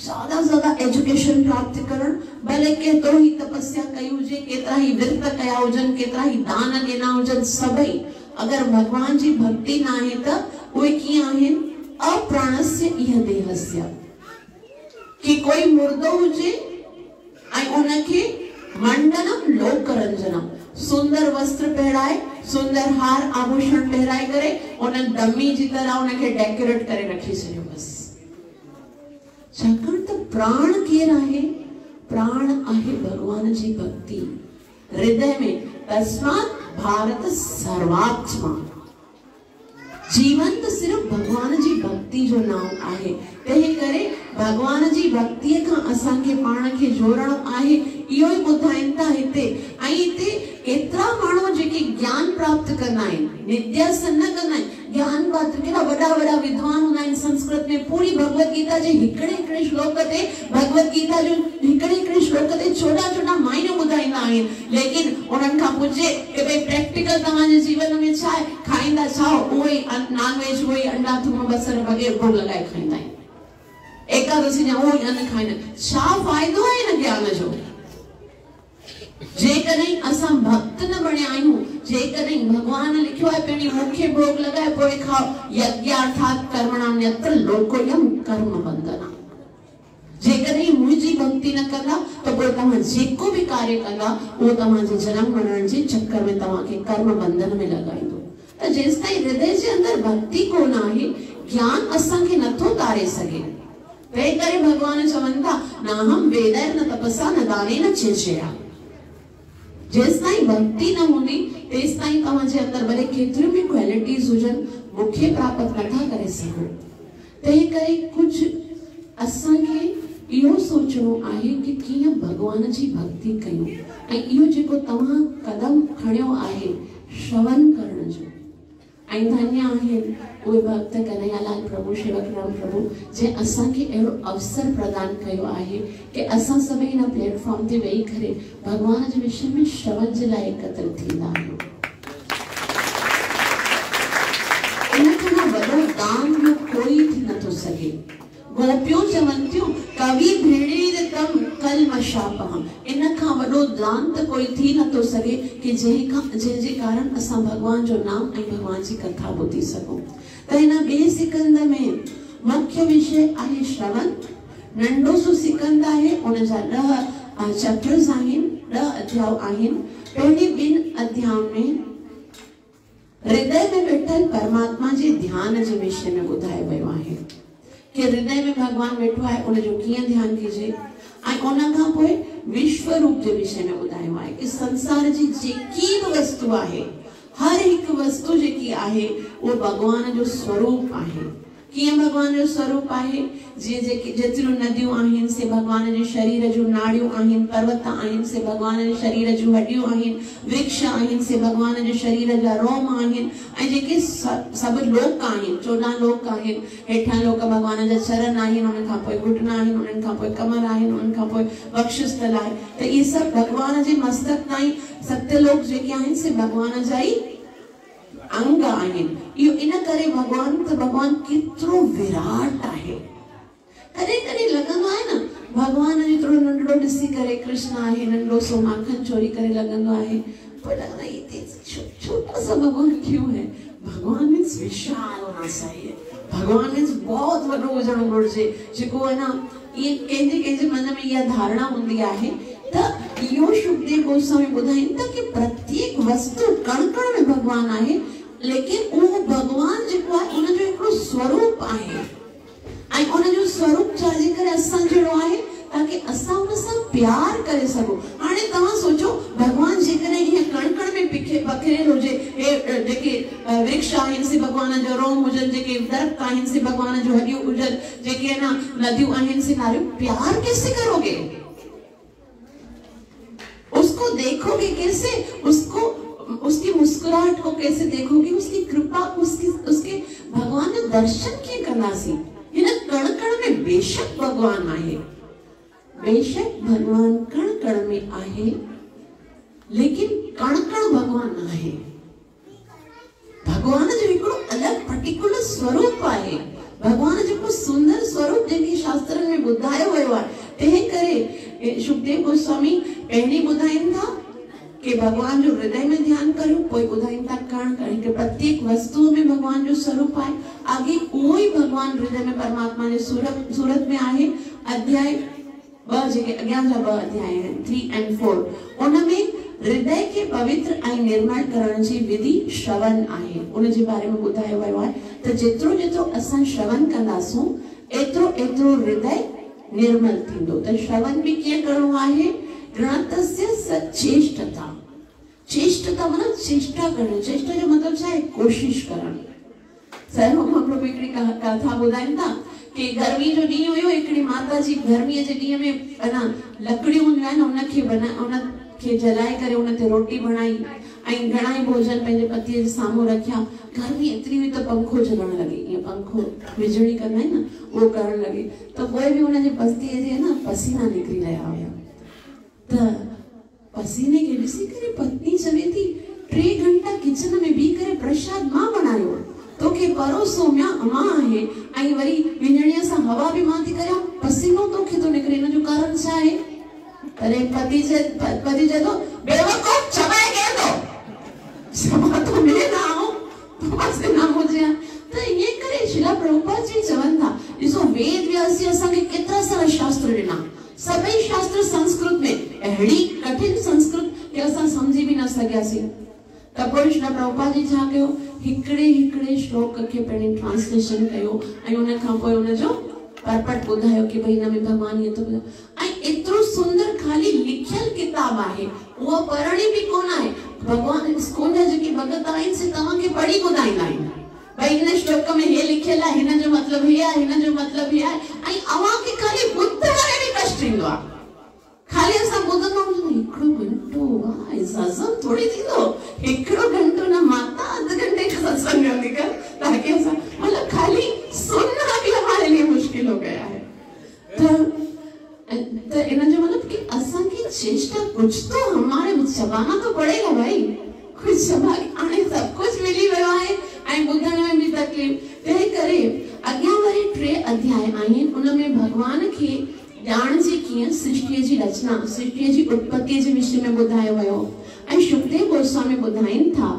ज्यादा एजुकेशन प्राप्त करण, भले केतिरो ही तपस्या कई हुजे, केतिरा ही विर्त कया हुजनि, केतिरा ही दान ॾिना हुजनि, सभई अगर भगवान जी भक्ति न आहे त उहे कीअं आहिनि? अप्राणस्य इह देहस्य। कि कोई मुर्दो हुजे ऐं उनके मंडनम लोकरंजनम, सुंदर वस्त्र पहराए, सुंदर हार आभूषण पहराए करे उन डमी जी तरह उनके डेकोरेट करे रखी छॾियो बस। छाकाणि त प्राण केर आहे? प्राण आहे भगवान जी भक्ति हृदय में। तस्मात् भारत सर्वात्मा, जीवन तो सिर्फ भगवान जी भक्ति जो नाम आहे। तंहिं करे भगवान जी भक्ति का असां के पाण के जोड़णो आहे। इहो ही ॿुधाइनि था हिते। ऐं हिते एतिरा माण्हू जेके ज्ञान प्राप्त कंदा आहिनि, नित्यासन न कंदा आहिनि, ज्ञान प्राप्त केॾा वॾा वॾा विद्वान हूंदा आहिनि संस्कृत में। पूरी भगवत गीता जे हिकिड़े हिकिड़े श्लोक ते, भगवत गीता जो हिकिड़े हिकिड़े श्लोक ते छोटा छोटा मायने ॿुधाईंदा आहिनि। लेकिन उन्हनि खां पुछे कि भई प्रैक्टिकल तव्हांजे जीवन में छा आहे, खाईंदा छा हो? उहो ई नॉन वेज, उहो ई अंडा थूम बसर वग़ैरह भोग लॻाए खाईंदा आहिनि। एकादशी जा उहो ई अन्न खाईंदा आहिनि। छा फ़ाइदो आहे हिन ज्ञान जो? जेकॾहिं असां भक्त न बणिया आहियूं, जेकॾहिं भगवान लिखियो आहे पहिरीं मूंखे भोग लॻाए पोइ खाओ, यज्ञार्थात् कर्मणां यत्र लोकोयम कर्म बंधना। जेकॾहिं मुंहिंजी भक्ति न कंदा त पोइ तव्हां जेको भी कार्य कंदा उहो तव्हांजे जनम मरण जे चक्कर में तव्हांखे कर्म बंधन में लॻाईंदो। त जेसिताईं हृदय जे अंदर भक्ति कोन आहे, ज्ञान असांखे नथो तारे सघे। तंहिं करे भगवान चवनि था, नाहम वेदैर न तपसा न दानेन चेचया। जेसिताईं भक्ति न हूंदी तेसिताईं तव्हांजे अंदर भले केतिरियूं भी क्वालिटीज़ हुजनि, मूंखे प्राप्त नथा करे सघो। तंहिं करे कुझु असांखे इहो सोचणो आहे कि कीअं भगवान जी भक्ति कयूं। ऐं इहो जेको तव्हां कदम खणियो आहे श्रवण करण जो, ऐं धन्य आहिनि उहे भक्त कन्हैयालाल प्रभु, शेवक राम प्रभु, जे असांखे अहिड़ो अवसर प्रदान कयो आहे कि असां सभई हिन प्लेटफॉर्म ते वेही करे भगवान जे विषय में श्रवण जे लाइ एकत्रित थींदा आहियूं। इन खां वॾो दान ॿियो कोई थी नथो सघे। गोपियूं चवनि थियूं, कवि भेड़े तम कलमशापहम। इन खां वॾो दान त कोई थी नथो सघे कि जंहिंजे कारण असां भगवान जो नाम ऐं भगवान जी कथा ॿुधी सघूं। त हिन ॿिए सिकंद में मुख्य विषय आहे श्रवण। नंढो सो सिकंद आहे, उन जा 10 चैप्टर्स आहिनि, 10 अध्याय आहिनि। पहिरीं 2 अध्याय में हृदय में वेठल परमात्मा जे ध्यान जे विषय में ॿुधायो वियो आहे कि हृदय में भगवान वेठो आहे, उन जो कीअं ध्यान कीजे। ऐं उन खां पोइ विश्व रूप जे विषय में ॿुधायो आहे कि संसार जी जेकी बि वस्तु आहे, हर हिकु वस्तु जेकी आहे वो भगवान जो स्वरूप आहे। कीअं भगवान जो स्वरूप आहे? जेतिरियूं नदियूं आहिनि से भगवान जे शरीर जो नाड़ियूं आहिनि, पर्वत आहिनि से भगवान जे शरीर जूं हड्डियूं आहिनि, वृक्ष आहिनि से भगवान जे शरीर जा रोम आहिनि, ऐं जेके सभु लोक आहिनि, 14 लोक आहिनि। हेठां लोक भगवान जा चरण आहिनि, उन खां पोइ घुटना आहिनि, उन्हनि खां पोइ कमर आहिनि, उन्हनि खां पोइ वक्षस्थल आहे। त इहे सभु भगवान जे मस्तक ताईं सत्यलोक जेके आहिनि से भगवान जा ई अंग आहिनि। इहो इन करे भगवान केतिरो विराट आहे। कॾहिं कॾहिं लॻंदो आहे न, भगवान जेतिरो नंढड़ो ॾिसी करे कृष्ण आहे, नंढो सो माखन चोरी करे लॻंदो आहे, पोइ लॻंदो आहे ये छोटा सा भगवान क्यों है? भगवान मीन्स विशाल होना चाहिए। भगवान मीन्स बहुत वॾो हुजणो घुरिजे। जेको आहे न, ये कंहिंजे मन में इहा धारणा हूंदी आहे। त इहो शुकदेव गोस्वामी ॿुधाइनि था कि प्रत्येक वस्तु कण कण में भगवान आहे, लेकिन उहो भगवान जेको आहे उन जो हिकिड़ो स्वरूप आहे। ऐं उन जो स्वरूप छाजे करे असां जहिड़ो आहे ताकि असां उन सां प्यार करे सघूं। हाणे तव्हां सोचो, भगवान जेकॾहिं हीअं कण कण में पखिड़ियल हुजे, हे जेके वृक्ष आहिनि से भगवान जो रोम हुजनि, जेके दरख़्त आहिनि से भगवान जो हड्डियूं हुजनि, जेके है ना नदियूं आहिनि से नारियूं, प्यार कैसे करोगे? उसको देखोगे कैसे? उसकी मुस्कुराहट को कैसे देखोगे? उसकी कृपा, उसके भगवान जो दर्शन किए करनासी। हिन कण कण में बेशक भगवान आहे, बेशक भगवान कण कण में आहे, लेकिन कण कण भगवान न आहे। भगवान जो हिकिड़ो अलॻि पर्टिकुलर स्वरूप आहे। भगवान जेको सुंदर स्वरूप जेके शास्त्रनि में ॿुधायो वियो आहे। तंहिं करे शुकदेव गोस्वामी पहिरीं ॿुधाइनि था कि भगवान जो हृदय में ध्यान करूं, पोइ ॿुधाइनि था कण कण के प्रत्येक वस्तु में भगवान जो स्वरूप आहे। आगे उहो ई भगवान हृदय में परमात्मा जे सूरत में आहे। अध्याय ॿ जेके अॻियां जा 2 अध्याय आहिनि 3 and 4 उनमें हृदय के पवित्र ऐं निर्मल करण जी विधि श्रवण आहे। उन जे बारे में ॿुधायो वियो आहे त जेतिरो जेतिरो असां श्रवण कंदासूं एतिरो एतिरो हृदय निर्मल थींदो। त श्रवण बि कीअं करणो आहे? ग्रंथस्य सचेष्टता। चेष्टता माना चेष्टा करणु। चेष्टा जो मतलब छा आहे? कोशिश करणु। सर हम हिकिड़ी कथा ॿुधाइनि था कि गर्मी जो ॾींहुं हुयो, हिकिड़ी माता जी गर्मीअ जे ॾींहं में अना लकड़ियूं हूंदियूं आहिनि उनखे जलाए करे उन ते रोटी बणाई ऐं घणाई भोजन पंहिंजे पतीअ जे साम्हूं रखिया। गर्मी एतिरी हुई त पंखो जलण लॻी, ईअं पंखो विझड़ी कंदा आहिनि न उहो करण लॻी। त पोइ बि हुनजे पतीअ जे न पसीना निकिरी रहिया हुया। त पसीने खे ॾिसी करे पत्नी चवे थी 3 घंटा किचन में बीह करे प्रसाद मां बनायो, तोखे परोसो मां आहे ऐं वरी विञणीअ सां हवा बि मां थी करियां, पसीनो तोखे थो निकिरे, हिन जो कारण छा आहे? अरे पति चए थो बेवकूफ चबाए के दो क्षमा तो मैं ना हूं तुमसे ना मुझे। त ये करे शिला प्रभुपाद जी चवनि था ॾिसो वेद व्यास जी असांखे केतिरा सारा शास्त्र ॾिना, सभई शास्त्र संस्कृत में, अहिड़ी कठिन संस्कृत कि असां समझी भी न सघियासीं। त पोइ शिला प्रभुपाद जी छा कयो? हिकिड़े श्लोक खे पहिरीं ट्रांसलेशन कयो ऐं उन खां पोइ उनजो परपट ॿुधायो कि भई हिन में भॻवान इहो थो ॿुधायो। ऐं एतिरो सुंदर खाली लिखियल किताब आहे, उहा पढ़णी बि कोन आहे। भॻवान इस्कॉन जा जेके भॻत आहिनि से तव्हांखे पढ़ी ॿुधाईंदा आहिनि भई हिन श्लोक में हे लिखियल आहे, हिन जो मतिलबु हे आहे, हिन जो मतिलबु हे आहे, ऐं अव्हांखे खाली ॿुधण में बि कष्ट ईंदो आहे। खाली असां ॿुधंदा आहियूं हिकिड़ो घंटो, वाह इज़ाज़म थोड़ी थींदो, हिकिड़ो घंटो न माता अध घंटे का सत्संग निकल, ताकि असां मतलब खाली सुनना भी हमारे लिए मुश्किल हो गया है। तो इन जो मतलब कि असां की चेष्टा कुछ तो हमारे चबाना तो पड़ेगा भाई, कुछ चबा आने सब कुछ मिली वियो आहे ऐं ॿुधण में भी तकलीफ़। तंहिं करे अॻियां वरी 3 अध्याय आहिनि, उनमें भगवान खे ॼाण जी कीअं सृष्टि जी रचना, सृष्टि जी उत्पत्ति जे विषय में ॿुधायो वियो। ऐं शुकदेव गोस्वामी ॿुधाइनि था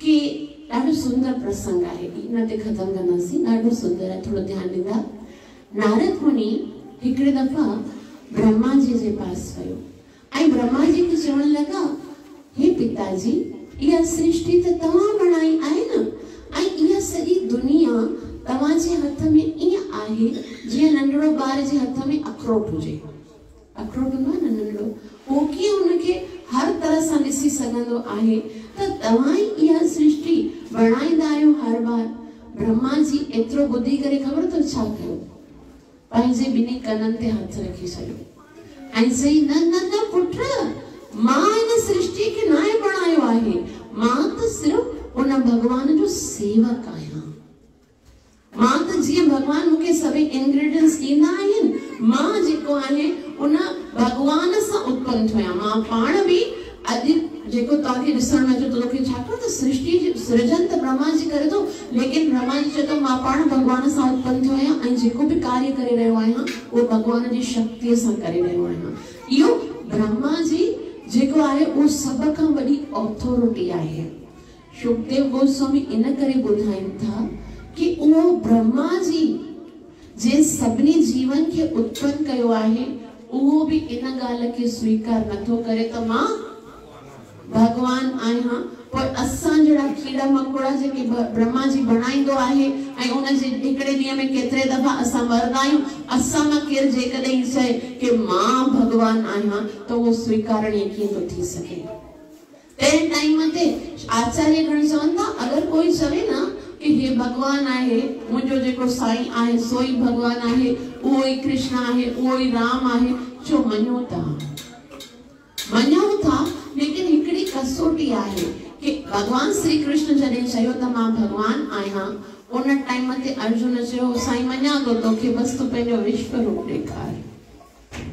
कि ॾाढो सुंदर प्रसंग आहे, इन ते ख़त्म कंदासीं, ॾाढो सुंदर आहे, थोड़ो ध्यान ॾींदा। नारद मुनि हिकिड़े दफ़ा ब्रह्मा जी जे पास वियो ऐं ब्रह्मा जी खे चवण लॻा, हे पिताजी इहा सृष्टि त तव्हां बणाई आहे न, ऐं इहा सॼी दुनिया तव्हांजे हथ में ईअं आहे जीअं नंढड़ो ॿार जे हथ में अखरोट हुजे। अखरोट हूंदो आहे न नंढड़ो, उहो कीअं उनखे हर तरह सां ॾिसी सघंदो आहे। त तव्हां इहा सृष्टि बणाईंदा आहियो हर बार। ब्रह्मा जी एतिरो ॿुधी करे ख़बर अथव छा कयो? पंहिंजे ॿिन्ही कननि ते हथ रखी छॾियो ऐं चई न पुट, मां इन सृष्टि खे न बणायो आहे, मां त सिर्फ़ उन भॻवान जो सेवक आहियां। मां त जीअं भॻवान मूंखे सभई इंग्रेडिएंट्स ॾींदा आहिनि, मां जेको आहे उन भॻवान सां उत्पन्न थियो आहियां। मां पाण बि अॼु जेको तव्हांखे ॾिसण में अचे थो, तोखे छाकाणि त सृष्टि जो सृजन त ब्रह्मा जी करे थो, लेकिन ब्रह्मा जी चए थो मां पाण भॻवान सां उत्पन्न थियो आहियां ऐं जेको बि कार्य करे रहियो आहियां उहो भॻवान जी शक्तिअ सां करे रहियो आहियां। इहो ब्रह्मा जी जेको आहे उहो सभ खां वॾी ऑथोरिटी आहे। शुकदेव गोस्वामी इन करे ॿुधाइनि था कि उहो ब्रह्मा जी जे सभिनी जीवन खे उत्पन्न कयो आहे, उहो बि इन ॻाल्हि खे स्वीकार नथो करे त मां भगवान आहियां। पोइ असां जहिड़ा कीड़ा मकोड़ा जेके ब्रह्मा जी बणाईंदो आहे ऐं उन जे हिकिड़े ॾींहं में केतिरे दफ़ा असां मरंदा आहियूं, असां मां केरु जेकॾहिं चए कि मां भगवान आहियां त उहो स्वीकारणीय कीअं थो थी सघे। तंहिं टाइम ते आचार्य गण चवनि था अगरि कोई चवे न कि हे भगवान आहे, मुंहिंजो जेको साईं आहे सो ई भगवान आहे, उहो ई कृष्ण आहे, उहो ई राम आहे, छो मञो था, लेकिन हिकिड़ी कसोटी आहे कि भगवान श्री कृष्ण जॾहिं चयो त मां भगवान आहियां, उन टाइम ते अर्जुन चयो साईं मञा थो तोखे, बस तूं पंहिंजो विश्व रूप ॾेखार।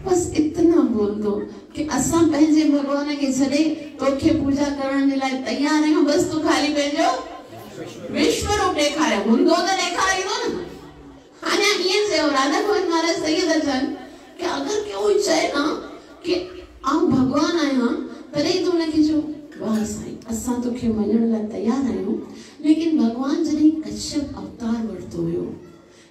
बस इतना बोल दो कि असां पंहिंजे भगवान खे छॾे तोखे पूजा करण जे लाइ तयार आहियूं, बस तूं खाली पंहिंजो विश्व रूप ॾेखारे, हूंदो त ॾेखारींदो न। हाणे ईअं चयो राधा गोविंद महाराज सही था चवनि कि अगरि कोई चए न कि आउं भगवान आहियां, तॾहिं तूं हुनखे चओ वाह साईं असां तोखे मञण लाइ तयार आहियूं। लेकिन भगवान जॾहिं कश्यप अवतार वरितो हुयो,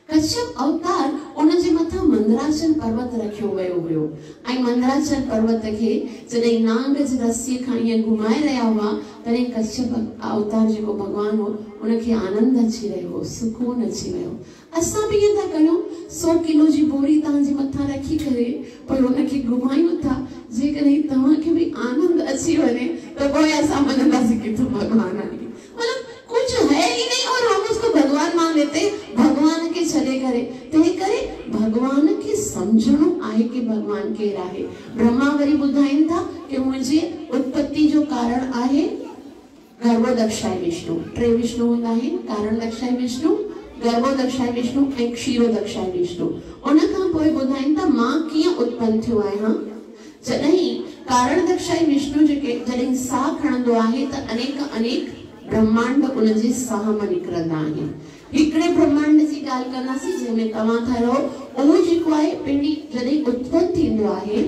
कश्यप अवतार उन जे मथां मंदरा मंदराचल पर्वत रखियो वियो हुयो ऐं मंदराचल पर्वत खे जॾहिं नांग जी रस्सीअ खां ईअं घुमाए रहिया हुआ तॾहिं कश्यप अवतार जेको भगवान हो उनखे आनंद अची रहियो हो, सुकून अची रहियो। असां बि ईअं था कयूं, 100 किलो जी बोरी तव्हांजे मथां रखी करे पोइ उनखे घुमायूं था। जेकॾहिं तव्हांखे बि आनंद अची वञे त पोइ असां मञंदासीं कि तूं भगवान आहीं। मतलब कुछ है ही नहीं और हम उसको भगवान मान लेते, भगवान के छॾे करे। तंहिं करे भगवान खे समझणो आहे कि भगवान केरु आहे। ब्रह्मा वरी ॿुधाइनि था कि मुंहिंजी उत्पत्ति जो कारण आहे गर्भोदक्षाय विष्णु। टे विष्णु हूंदा आहिनि, कारणदक्षाय विष्णु, गर्भोदक्षाय विष्णु ऐं क्षीरोदक्षाय विष्णु। उन खां पोइ ॿुधाइनि था मां कीअं उत्पन्न थियो आहियां। जॾहिं कारणदक्षाय विष्णु जेके जॾहिं साह खणंदो आहे त अनेक अनेक ब्रह्मांड उनजे साह मां निकिरंदा आहिनि। हिकिड़े ब्रह्मांड जी ॻाल्हि कंदासीं जंहिंमें तव्हां था रहो। उहो जेको आहे पहिरीं जॾहिं उत्पन्न थींदो आहे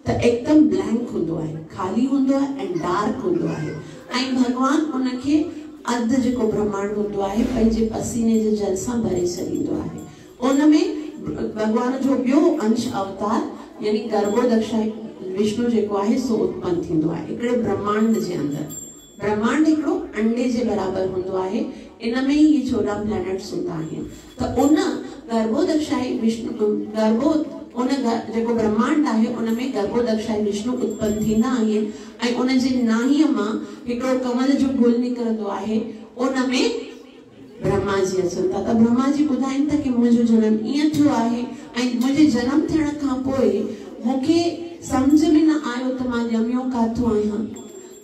त एकदम ब्लैंक हुंदो आहे, खाली हुंदो आहे ऐं डार्क हुंदो आहे ऐं भगवान उनखे अध जेको ब्रह्मांड हुंदो आहे पंहिंजे पसीने जे जल सां भरे छॾींदो आहे। उनमें भगवान जो ॿियो अंश अवतार यानी गर्भोदक्षाय विष्णु जेको आहे सो उत्पन्न थींदो आहे हिकिड़े ब्रह्मांड जे अंदर। ब्रह्मांड हिकिड़ो अंडे जे बराबर हुंदो आहे, इनमें ही ये 14 प्लैनेट्स हूंदा आहिनि। त उन गर्भोदक्षाय विष्णु उन जेको ब्रह्मांड आहे उनमें गर्भोदक्षाय विष्णु उत्पन्न थींदा आहिनि ऐं उनजे नाहीअ मां हिकिड़ो कमल जो गुल निकिरंदो आहे, उनमें ब्रह्मा जी अचनि था। त ब्रह्मा जी ॿुधाइनि था कि मुंहिंजो जनम ईअं थियो आहे ऐं मुंहिंजे जनम थियण खां पोइ मूंखे सम्झ में न आयो त मां ॼमियो काथो आहियां।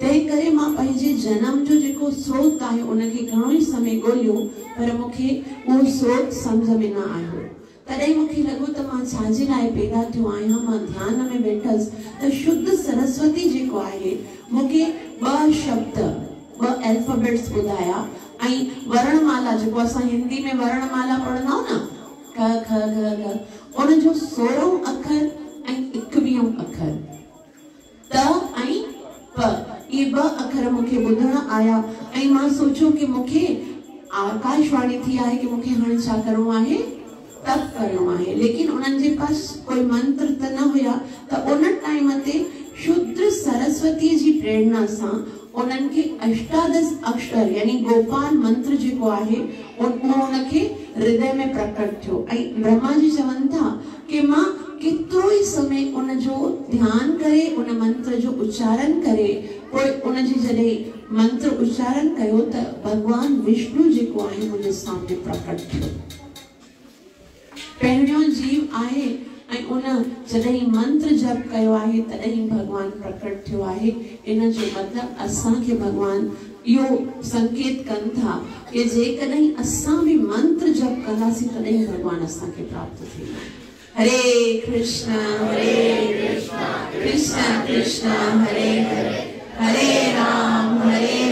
तंहिं करे मां पंहिंजे जनम जो जेको स्रोत आहे उनखे घणो ई समय ॻोल्हियो पर मूंखे उहो स्रोत सम्झ में न आयो। तॾहिं मूंखे लॻो त मां छाजे लाइ पैदा थियो आहियां। मां ध्यान में वेठसि त शुद्ध सरस्वती जेको आहे मूंखे 2 शब्द 2 अल्फाबेट्स ॿुधाया ऐं वर्णमाला जेको असां हिंदी में वर्णमाला पढ़ंदा आहियूं न क ख ग घ, उन जो 16 अखर ऐं 21 अखर त ऐं प, ये 2 अखर मूंखे ॿुधण आया ऐं मां सोचियो कि मूंखे आकाशवाणी थी आहे कि मूंखे हाणे छा करिणो आहे, तप करिणो आहे। लेकिन उन्हनि जे पास कोई मंत्र त न हुया। त उन टाइम ते शुद्ध सरस्वती जी प्रेरणा सां उन्हनि खे 18 अक्षर यानी गोपाल मंत्र जेको आहे उनखे हृदय में प्रकट थियो ऐं ब्रह्मा जी चवनि था कि मां केतिरो ई समय उन जो ध्यान करे उन मंत्र जो उच्चारण करे पोइ उन जी जॾहिं मंत्र उच्चारण कयो त भगवान विष्णु जेको आहे मुंहिंजे सामने प्रकट थियो। पहिरियों जीव आहे ऐं उन जॾहिं मंत्र जप कयो आहे तॾहिं भगवान प्रकट थियो आहे। इन जो मतिलब असांखे भगवान इहो संकेत कनि था कि जेकॾहिं असां बि मंत्र जप कंदासीं तॾहिं भगवान असांखे प्राप्त थींदा। हरे कृष्ण कृष्ण कृष्ण हरे हरे, हरे राम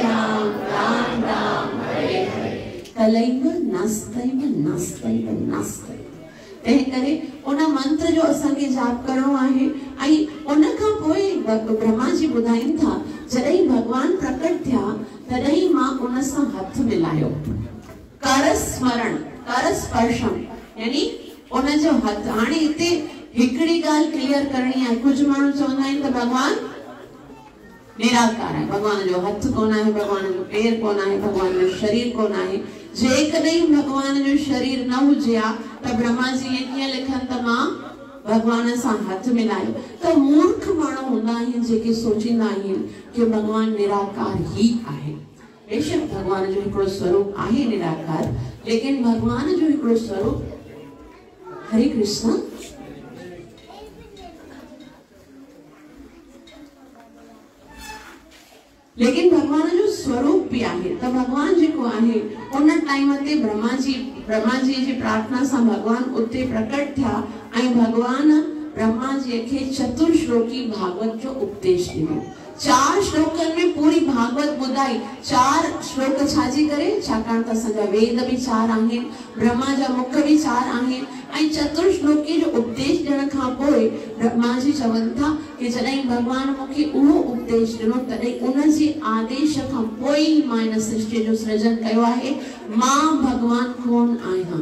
राम राम हरे हरे, कलैव नास्तैव नास्तैव नास्तैव। तंहिं करे उन मंत्र जो असांखे जाप करणो आहे ऐं उन खां पोइ ब्रह्मा जी ॿुधाइनि था जॾहिं भगवान प्रकट थिया तॾहिं मां उन सां हथ मिलायो, कर स्मरण कर स्पर्शम यानी उन जो हथ। हाणे हिते हिकिड़ी ॻाल्हि क्लियर करणी आहे। कुझु माण्हू चवंदा आहिनि त भगवान निराकार आहे, भगवान जो हथ कोन आहे, भगवान जो पेर कोन आहे, भगवान जो शरीर कोन आहे। जेकॾहिं भगवान जो शरीर न हुजे हा त ब्रह्मा जी कीअं लिखनि त मां भगवान सां हथ मिलायो। त मूर्ख माण्हू हूंदा आहिनि जेके सोचींदा आहिनि कि भगवान निराकार ही आहे। बेशक भगवान जो हिकिड़ो स्वरूप आहे निराकार, लेकिन भगवान जो हिकिड़ो स्वरूप हरे कृष्ण लेकिन भगवान जो स्वरूप भी आहे। त भगवान जेको आहे उन टाइम ते ब्रह्मा जी जी प्रार्थना सां भगवान उते प्रकट थिया ऐं भगवान ब्रह्मा जी के चतुर्श्लोकी भागवत जो उपदेश ॾिनो। 4 श्लोकनि में पूरी भागवत ॿुधाई। 4 श्लोक छाजी करे, छाकाणि त असांजा वेद भी 4 आहिनि, ब्रह्मा जा मुख भी 4 आहिनि ऐं चतुर्श्लोकी जो उपदेश ॾियण खां पोइ ब्रह्मा जी चवनि था कि जॾहिं भगवान मूंखे उहो उपदेश ॾिनो तॾहिं उन जे आदेश खां पोइ मां इन सृष्टि जो सृजन कयो आहे। मां भगवान कोन आहियां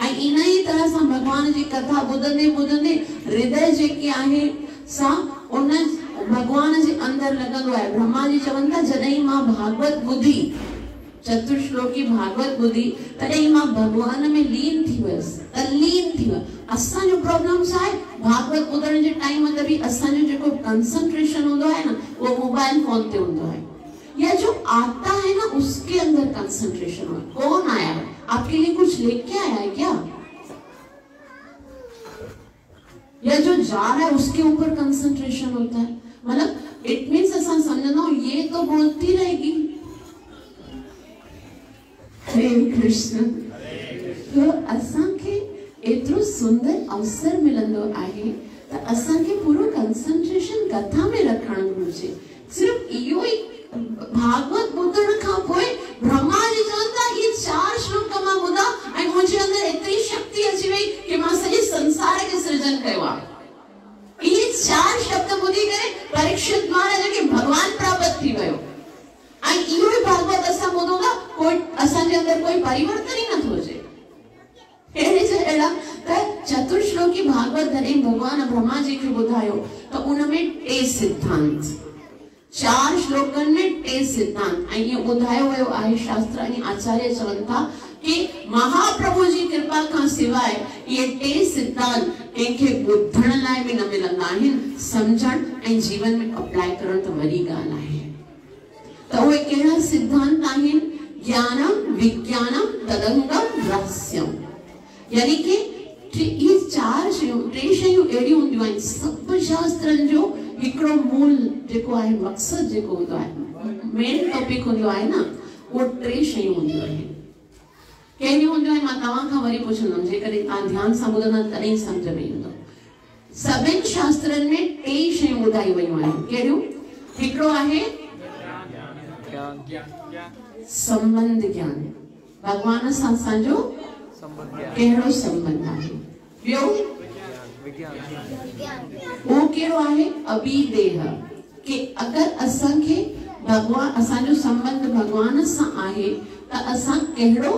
ऐं इन ई तरह सां भगवान जी कथा ॿुधंदे ॿुधंदे हृदय जेके आहे सा उन भगवान जे अंदर लॻंदो आहे। ब्रह्मा जी चवनि था जॾहिं मां भागवत ॿुधी, चतुश्लोकी भागवत ॿुधी, तॾहिं मां भगवान में लीन थी वियसि, तल्लीन थी वियसि। असांजो प्रॉब्लम छा आहे? भागवत ॿुधण जे टाइम ते बि असांजो जेको कंसंट्रेशन हूंदो आहे न, वो मोबाइल फोन ते हूंदो है, या जो आता है ना उसके अंदर कंसंट्रेशन हो। कौन आया है आपके लिए, कुछ लेके आया है क्या? या जो जा रहा है उसके ऊपर कंसंट्रेशन होता है। मतलब इट मीन्स असां समझना ये तो बोलती रहेगी। हरे कृष्ण। तो असां के एतिरो सुंदर अवसर मिलंदो आहे त असां के पूरो कंसंट्रेशन कथा में रखण घुरिजे। सिर्फ इहो ही भागवत ॿुधण खां पोइ ब्रह्मा जी चवनि था ये 4 श्लोक मां ॿुधा ऐं मुंहिंजे अंदर एतिरी शक्ति अची वई कि मां सॼे संसार खे सृजन कयो आहे। ये 4 शब्द ॿुधी करे परीक्षित महाराज खे भगवान प्राप्त थी वियो। ऐं इहो ई भागवत असां ॿुधूं था, कोई असांजे अंदर कोई परिवर्तन ई नथो अचे। अहिड़े जा अहिड़ा त चतुर्श्लोकी भागवत जॾहिं भगवान ब्रह्मा जी खे ॿुधायो त उन में 2 सिद्धांत, 4 श्लोकन में 2 सिद्धांत ऐं ये ॿुधायो वियो आहे शास्त्र ऐं आचार्य चवनि था कि महाप्रभु जी कृपा खां सिवाय ये 2 सिद्धांत कंहिंखे ॿुधण लाइ बि न मिलंदा आहिनि, समझण ऐं जीवन में अप्लाई करण त वॾी ॻाल्हि आहे। त उहे कहिड़ा सिद्धांत आहिनि? ज्ञानम विज्ञानम तदंगम रहस्यम। यानी कि ये 4 शयूं, 3 शयूं अहिड़ियूं हूंदियूं आहिनि सभु शास्त्रनि जो हिकिड़ो मूल जेको आहे मक़सद जेको हूंदो आहे, मेन टॉपिक हूंदो आहे न, उहो 3 शयूं हूंदियूं आहिनि। कहिड़ियूं हूंदियूं आहिनि? मां तव्हां खां वरी पुछंदमि, जेकॾहिं तव्हां ध्यान सां ॿुधंदा तॾहिं सम्झ में ईंदो। सभिनि शास्त्रनि में 3 शयूं ॿुधाई वयूं आहिनि। कहिड़ियूं? हिकिड़ो आहे संबंध ज्ञान, भगवान सां असांजो कहिड़ो संबंध आहे। ॿियो वो कहिड़ो आहे? अभिदेह, कि अगर असांखे भगवान, असांजो संबंध भगवान सां आहे त असां कहिड़ो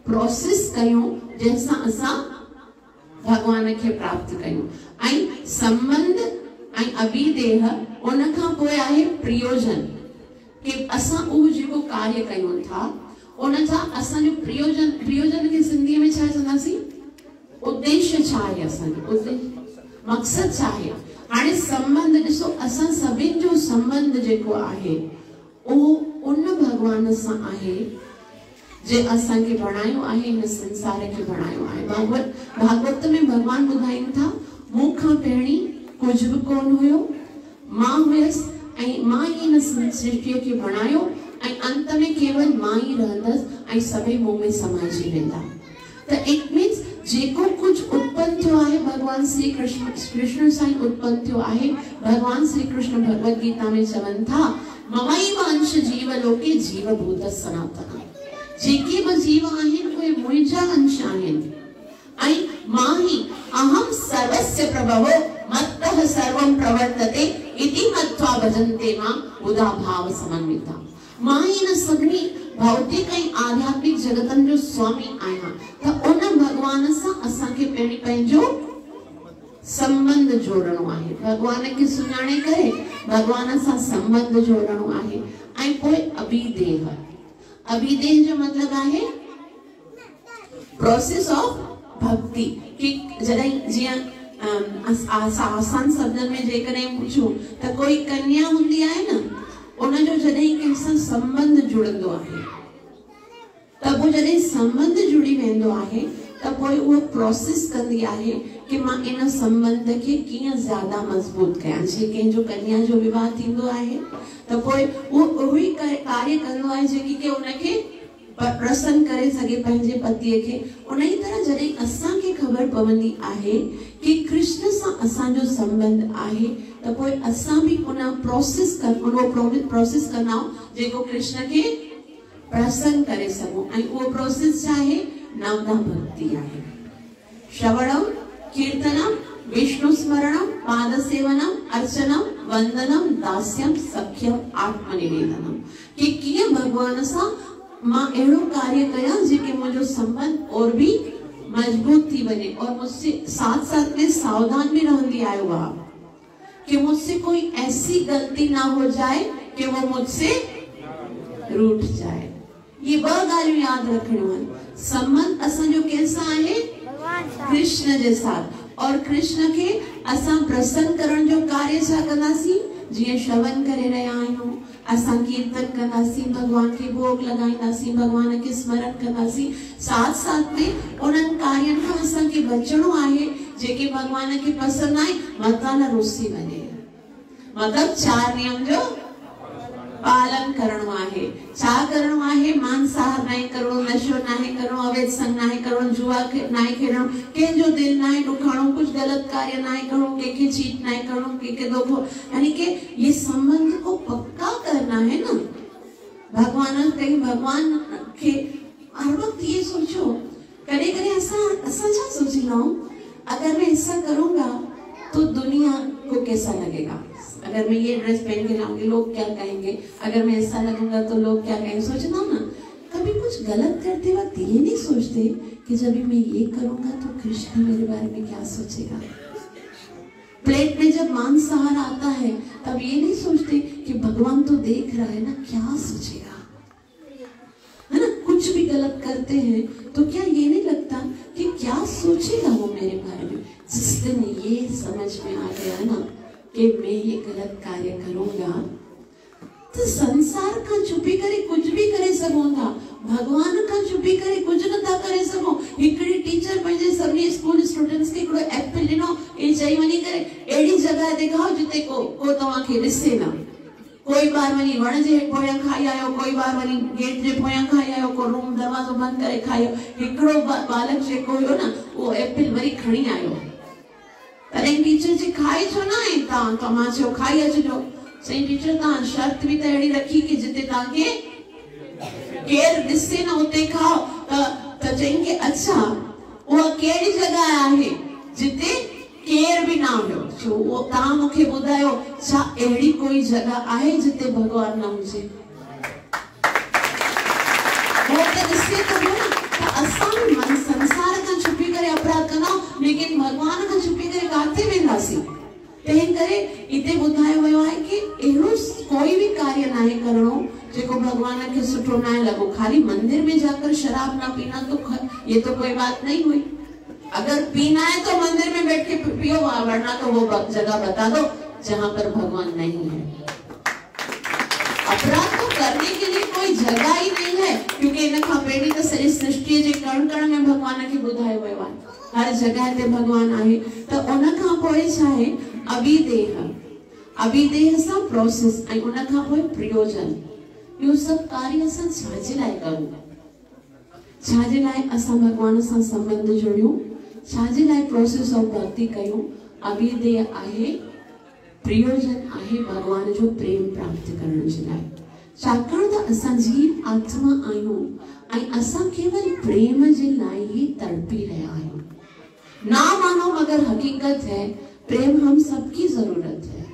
प्रोसेस कयूं जंहिंसां असां भगवान खे प्राप्त कयूं। ऐं संबंध ऐं अभिदेह, उन खां पोइ आहे प्रयोजन, कि असां उहो जेको कार्य कयूं था उन जा असांजो प्रयोजन, प्रयोजन खे सिंधीअ में छा चवंदासीं? उद्देश्य छा आहे असांजो, उद्देश्य मक़सद छा आहे। हाणे संबंध ॾिसो, असां सभिनि जो संबंध जेको आहे उहो उन भगवान सां आहे जे असांखे बणायो आहे, हिन संसार खे बणायो आहे। भागवत में भगवान ॿुधाइनि था मूं खां पहिरीं कुझु बि कोन हुयो, मां हुयसि ऐं मां ई हिन सृष्टिअ खे बणायो ऐं अंत में केवल मां ई रहंदसि ऐं सभई मूं में समाइजी वेंदा। त इट मीन्स जेको कुछ उत्पन्न थियो आहे भगवान श्री कृष्ण सां उत्पन्न थियो आहे। भगवान श्री कृष्ण भगवत गीता में चवनि था ममैव अंश जीव लोके जीवभूत सनातन। जेके भी जीव आहिनि उहे मुंहिंजा अंश आहिनि ऐं मां ही अहम सर्वस्य प्रभवो मत्तः सर्वं प्रवर्तते इति मत्वा भजन्ते मां बुधा भाव समन्विता। मां ही न सभिनी भौतिक ऐं आध्यात्मिक जगतन जो स्वामी आहियां। त उन भगवान सां असांखे पहिरीं पंहिंजो संबंध जोड़णो आहे। भगवान खे सुञाणे करे भगवान सां संबंध जोड़णो आहे। ऐं पोइ अभिदेह, अभिदेह जो मतलब आहे प्रोसेस ऑफ भक्ति। कि जॾहिं जीअं आसान शब्दनि में जेकॾहिं पुछूं त कोई कन्या हूंदी आहे न, उनजो जॾहिं कंहिंसां संबंध जुड़ंदो आहे त पोइ जॾहिं संबंध जुड़ी वेंदो आहे त पोइ उहो प्रोसेस कंदी आहे कि मां इन संबंध खे कीअं ज़्यादा मज़बूत कयां। जीअं कंहिंजो कन्या जो विवाह थींदो आहे त पोइ उहो ई कार्य कंदो आहे जेकी कि उनखे प्रसन्न करे सके पंहिंजे पतीअ खे। उन ई तरह जॾहिं असांखे ख़बर पवंदी आहे कि कृष्ण सां असांजो संबंध आहे त पोइ असां भी उन प्रोसेस कंदा जेको कृष्ण खे प्रसन्न करे सघूं। ऐं उहो प्रोसेस छा आहे? नामदा भक्ति आहे। श्रवणम कीर्तनम विष्णु स्मरणम पाद सेवनम अर्चनम वंदनम दास्यम सख्यम आत्मनिवेदनम। कि कीअं भगवान सां मां अहिड़ो कार्य कयां जेके मुंहिंजो संबंध और भी मजबूत थी बने और मुझसे साथ साथ में सावधान भी रहंदी आयो आ कि मुझसे कोई ऐसी गलती ना हो जाए कि वो मुझसे रूठ जाए। ये ब गालियों याद रखणियूं आहिनि। संबंध असांजो कैसा है? कृष्ण जे साथ। और कृष्ण के असां प्रसन्न करण जो कार्य छा कंदासीं? जिए श्रवण करे रहिया आहियूं, असां कीर्तन कंदासीं, भगवान के भोग लगाईंदासीं, भगवान के स्मरण कंदासीं। साथ साथ में उन्हनि कार्यनि खां असांखे बचणो आहे जेके भगवान के पसंद आए, मता न रुसी वञे। मतलब 4 नियम जो पालन करणो आहे। छा करणो आहे? मांसाहार नहीं करणो, नशो नहीं करणो, अवैध संग नहीं करणो, जुआ नहीं खेलणो, कंहिंजो दिल नहीं दुखाणो, कुछ गलत कार्य नहीं करणो, के चीट नहीं करणो, के धोखो, यानी कि ये संबंध को पक्का करना है ना। भगवान के हर वक्त ये सोचो, कदे कदे ऐसा छा सोची लो, अगर मैं ऐसा करूंगा तो दुनिया को कैसा लगेगा? अगर मैं ये ड्रेस पहन के लाऊंगी लोग क्या कहेंगे? अगर मैं ऐसा लगूंगा तो लोग क्या कहेंगे? सोचना ना। कभी कुछ गलत करते वक्त ये नहीं सोचते कि जब मैं ये करूंगा तो कृष्ण मेरे बारे में क्या सोचेगा? प्लेट में जब मांसाहार आता है तब ये नहीं सोचते कि भगवान तो देख रहा है ना, क्या सोचेगा, है ना। कुछ भी गलत करते हैं तो क्या ये नहीं लगता कि क्या सोचेगा वो मेरे बारे में? जिस दिन ये समझ में आ गया ना कि मैं ये गलत कार्य करूंगा तो संसार का चुपी करे कुछ भी करे सघूंगा, भगवान का चुपी करे कुछ न था करे सघूं। हिकड़ी टीचर पंहिंजे सभी स्कूल स्टूडेंट्स के हिकड़ो एप्पल ॾिनो, ए चई वञी करे अहिड़ी जगह ॾेखाओ जिते को तव्हांखे ॾिसे न। कोई बार वञी वण जे पोयां खाई आयो, कोई बार वञी गेट जे पोयां खाई आयो, को रूम दरवाजो बंद करे खाई आयो। हिकड़ो बालक जेको हुयो न वो एप्पल वरी खणी आयो। तॾहिं टीचर जी खाई छो न आई? तव्हां मां चयो खाई अचिजो। चई टीचर तव्हां शर्त बि त अहिड़ी रखी कि जिते तव्हांखे केरु ॾिसे न उते खाओ। त चई कि अच्छा उहा कहिड़ी जॻह आहे जिते केर भी ना हो? जो वो तव्हां मूंखे ॿुधायो, छा अहिड़ी कोई जगह आहे जिते भगवान न हुजे? वो त ॾिसे त हो न। त असां मन संसार खां छुपी करे अपराध कंदा, लेकिन भगवान खां छुपी करे काथे वेंदासीं? तंहिं करे इते ॿुधायो वियो आहे कि अहिड़ो कोई भी कार्य नाहे करणो जेको भगवान के सुठो ना लॻो। खाली मंदिर में जाकर शराब ना पीना तो ये तो कोई बात नहीं हुई। अगर पीना है तो मंदिर में बैठ के पियो, वरना तो वो जगह बता दो जहां पर भगवान नहीं है। अपराध तो करने के लिए कोई जगह ही नहीं है, क्योंकि इन खां पहिरीं तो सॼी सृष्टि जे कण कण में भगवान के ॿुधायो वियो आहे, हर जगह ते भगवान आहे। त उन खां पोइ छा आहे? अभिदेह सां प्रोसेस ऐं उन खां पोइ प्रयोजन। इहो सभु कार्य असां छाजे लाइ करूं? छाजे लाइ असां भगवान सां संबंध जोड़ियूं? छाजे लाइ प्रोसेस ऑफ भक्ति कयूं? अभिदेय आहे, प्रयोजन आहे भगवान जो प्रेम प्राप्त करण जे लाइ। छाकाणि त असां जीव आत्मा आहियूं ऐं असां केवल प्रेम जे लाइ ही तड़पी रहिया आहियूं। ना मानो मगर हकीकत है प्रेम हम सबकी जरूरत है।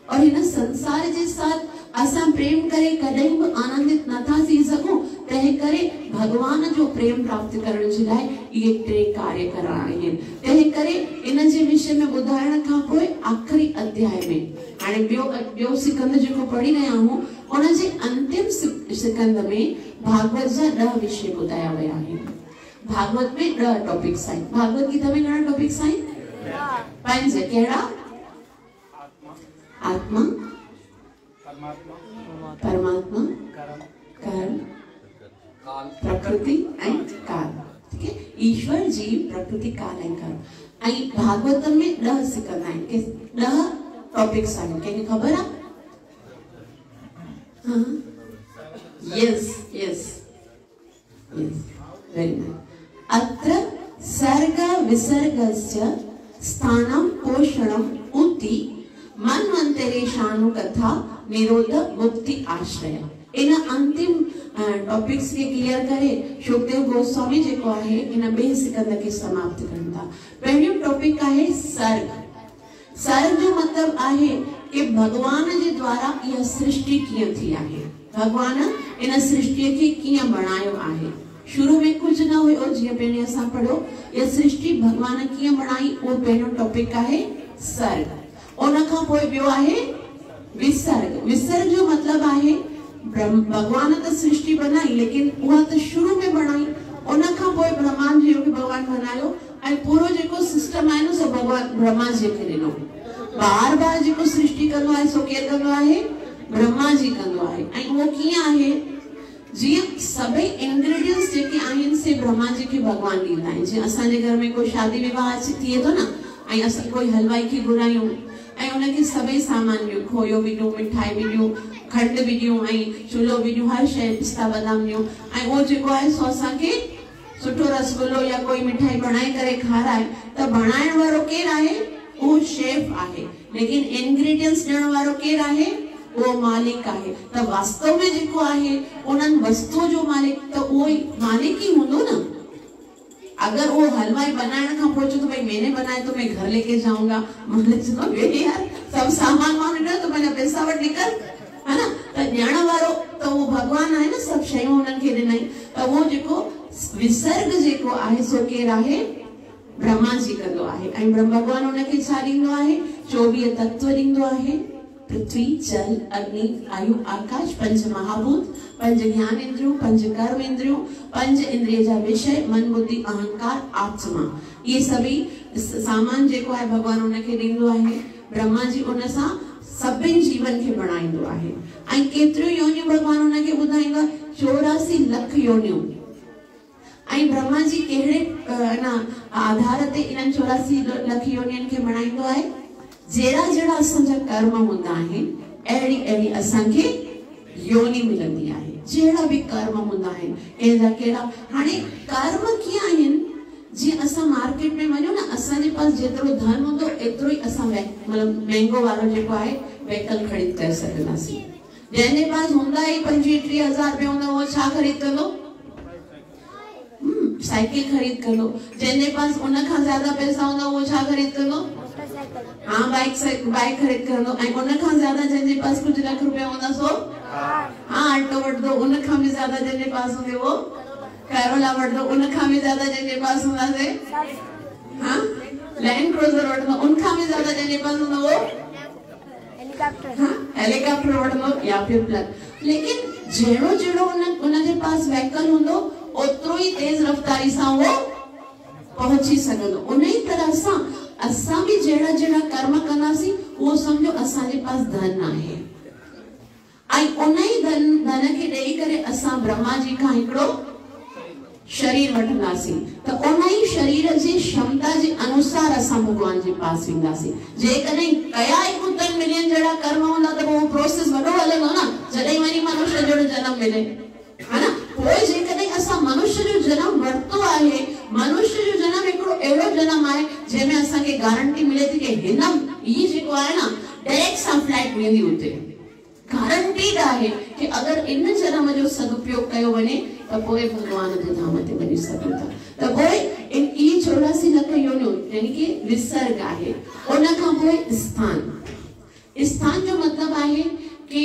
और इन संसार जे साथ असां प्रेम करे कॾहिं भी आनंदित नथा थी सघूं। तंहिं करे भगवान जो प्रेम प्राप्त करण जे लाइ ये 3 कार्य करणा आहिनि। तंहिं करे इन जे विषय में ॿुधाइण खां पोइ आख़िरी अध्याय में हाणे ॿियो सिकंद जेको पढ़ी रहिया आहियूं उन जे अंतिम सिकंद में भागवत जा 10 विषय ॿुधाया विया आहिनि। भागवत में 10 टॉपिक्स आहिनि। भागवत गीता में घणा टॉपिक्स आहिनि? 5। कहिड़ा? आत्मा, परमात्मा, कर्म, प्रकृति एंड काल। ठीक है, ईश्वर, जीव, प्रकृति, काल एंड कर्म। ऐं भागवत में 10 सिकंद आहिनि के 10 टॉपिक्स आहिनि। कंहिंखे ख़बर आहे? हाँ, यस वेरी नाइस। अत्र सर्ग विसर्गस्य स्थानं पोषणम् उति मन्वंतरेषानु कथा निरोध मुक्ति आश्रय। इन अंतिम टॉपिक्स के क्लियर करे शुकदेव गोस्वामी जेको आहे इन 2 सिकंद के समाप्त करता। पहलो टॉपिक आहे सर्ग। सर्ग जो मतलब आहे कि भगवान जे द्वारा यह सृष्टि कीअं थी आहे, भगवान इन सृष्टि के कीअं बनायो आहे। शुरू में कुछ न हुयो जीअं पहिरीं असां पढ़ो ये सृष्टि भगवान कीअं बणाई वो पहिरियों टॉपिक आहे सर्ग। उन खां पोइ ॿियो आहे विसर्ग। विसर्ग जो मतलब आहे भगवान त सृष्टि बनाई लेकिन उहा त शुरू में बणाई उन खां पोइ ब्रह्मांड जो खे भगवान बनायो ऐं पूरो जेको सिस्टम आहे न सो भगवान ब्रह्मा जी खे ॾिनो। बार बार जेको सृष्टि कंदो आहे सो केरु कंदो आहे ब्रह्मा जी कंदो आहे। ऐं उहो कीअं आहे जीअं सभई इंग्रेडिएंट्स जेके आहिनि से ब्रह्मा जी खे भगवान ॾींदा आहिनि। जीअं असांजे घर में कोई शादी विवाह अची थिए थो न ऐं असां कोई हलवाई खे घुरायूं ऐं उनखे सभई सामान ॾियूं खोयो बि ॾियूं मिठाई बि ॾियूं खंड बि ॾियूं ऐं चुल्हो बि ॾियूं हर शइ पिस्ता बादाम ॾियूं ऐं उहो जेको आहे सो असांखे सुठो रसगुल्लो या कोई मिठाई बनाए करे खाराए त बनाइण वारो केरु आहे वो शेफ आहे लेकिन इंग्रेडिएंट्स ॾियण वारो केरु आहे वो मालिक आहे। त वास्तव में जेको आहे उन्हनि वस्तुओं जो मालिक त उहो ई मालिक ही हूंदो न। अगर वो हलवाई बनाने का पूछो तो भाई मैंने बनाया तो मैं घर लेके जाऊंगा मतलब सुनो ये यार सब सामान मांगने तो मैंने पैसा वट निकल है ना तो ॼाण वारो तो वो भगवान है ना सब शयूं उन्हनि खे ॾिनई। तो वो जेको विसर्ग जेको आहे सो केरु आहे ब्रह्मा जी कंदो आहे ऐं भगवान उनखे छा ॾींदो आहे 24 तत्व ॾींदो आहे पृथ्वी जल अग्नि वायु आकाश पंच महाभूत पंच ज्ञान इंद्रियों पंच कर्म इंद्रियों पंच इंद्रिय जा विषय मन बुद्धि अहंकार आत्मा ये सभी सामान जेको आहे भगवान उनखे ॾींदो आहे। ब्रह्मा जी उन सां सभिनि जीवन खे बणाईंदो आहे ऐं केतिरियूं योनियूं भगवान उनखे ॿुधाईंदो आहे 84 लख योनियूं। ऐं ब्रह्मा जी कहिड़े आधार ते इन्हनि 84 लख योनियुनि खे बणाईंदो आहे जहिड़ा जहिड़ा असांजा कर्म हूंदा आहिनि अहिड़ी अहिड़ी असांखे योनि मिलंदी आहे। जहिड़ा बि कर्म हूंदा आहिनि कंहिंजा कहिड़ा हाणे कर्म कीअं आहिनि जीअं असां मार्केट में वञूं न असांजे पास जेतिरो धन हूंदो एतिरो ई असां मतिलबु महांगो वारो जेको आहे व्हीकल ख़रीद करे सघंदासीं। जंहिंजे पास हूंदा ई 25-30 हज़ार रुपया हूंदा उहो छा ख़रीद कंदो साइकिल खरीद कंदो। जंहिंजे पास उन खां ज्यादा पैसा हूंदा उहो छा ख़रीद कंदो हाँ बाइक खरीद कंदो ऐं उन खां ज्यादा जंहिंजे पास कुछ लाख रुपया हूंदा सो हाँ ऑटो वठंदो। उन खां भी ज्यादा जंहिंजे पास हूंदे वो कैरोला वठंदो। उन खां भी ज्यादा जंहिंजे पास हूंदा से हाँ लैंड क्रूजर वठंदो। उन खां भी ज्यादा जंहिंजे पास हूंदा वो हेलीकॉप्टर वठंदो या फिर प्लेन। लेकिन जहिड़ो जहिड़ो उनजे पास व्हीकल हूंदो ओतिरो ई तेज रफ्तारी सां वो पहुची सघंदो। उन ई तरह सां असां भी जहिड़ा जहिड़ा कर्म कंदासीं उहो सम्झो असांजे पास धन आहे ऐं उन ई धन खे ॾेई करे असां ब्रह्मा जी खां हिकिड़ो शरीर वठंदासीं त उन ई शरीर जी क्षमता जे अनुसार असां भगवान जे पास वेंदासीं। जेकॾहिं कया 1 मिलियन जहिड़ा कर्म हूंदा त उहो प्रोसेस वॾो हलंदो न जॾहिं वरी मनुष्य जहिड़ो जनम मिले है ना। पोइ जेकॾहिं असां मनुष्य जो जनम वरितो आहे मनुष्य जो जनम हिकिड़ो अहिड़ो जनम आहे जंहिंमें असांखे गारंटी मिले थी कि हिन ई जेको आहे न डायरेक्ट सां फ्लाइट वेंदी उते गारंटीड आहे कि अगर इन जनम जो सदुपयोग कयो वञे त पोइ भगवान जे धाम ते वञी सघूं था। त पोइ इन ई 84 लख योनियूं यानी कि विसर्ग आहे। उन खां पोइ स्थान जो मतलब आहे कि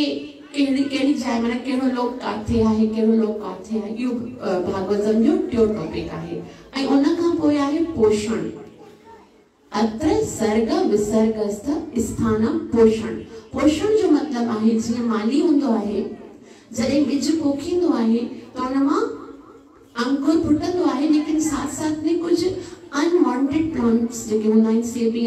केड़ी जाए माने केड़ो लोग काथे आहे केड़ो लोग काथे आहे यो भागवतम जो टियो टॉपिक आहे। ऐं उन खां पोइ आहे पोषण। अत्र सर्ग विसर्गस्थ स्थानम पोषण। पोषण जो मतलब आहे जीअं माली हूंदो आहे जॾहिं बीज पोखींदो आहे त उन मां अंकुर फुटंदो आहे लेकिन साथ साथ में कुछ अनवांटेड प्लांट्स जेके हूंदा आहिनि से बि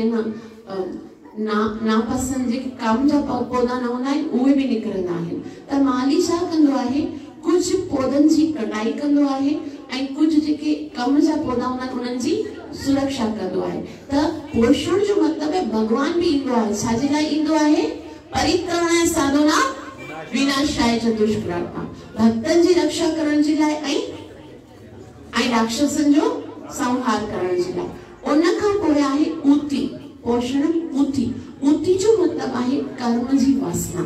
नापसंद जेके कम जा पौधा न हूंदा आहिनि उहे बि निकिरंदा आहिनि। त माली छा कंदो आहे कुछ पौधनि जी कटाई कंदो आहे ऐं कुछ जेके कम जा पौधा हूंदा आहिनि उन्हनि जी सुरक्षा कंदो आहे। त पोषण जो मतलब है भगवान भी ईंदो आहे छाजे लाइ ईंदो आहे परित्राणाय साधूनां विनाशाय च दुष्कृताम् भक्तनि जी रक्षा करण जे लाइ ऐं राक्षसनि जो संहार करण जे लाइ। उन खां पोइ आहे ऊती पोषण। ऊती जो मतलब आहे कर्म जी वासना।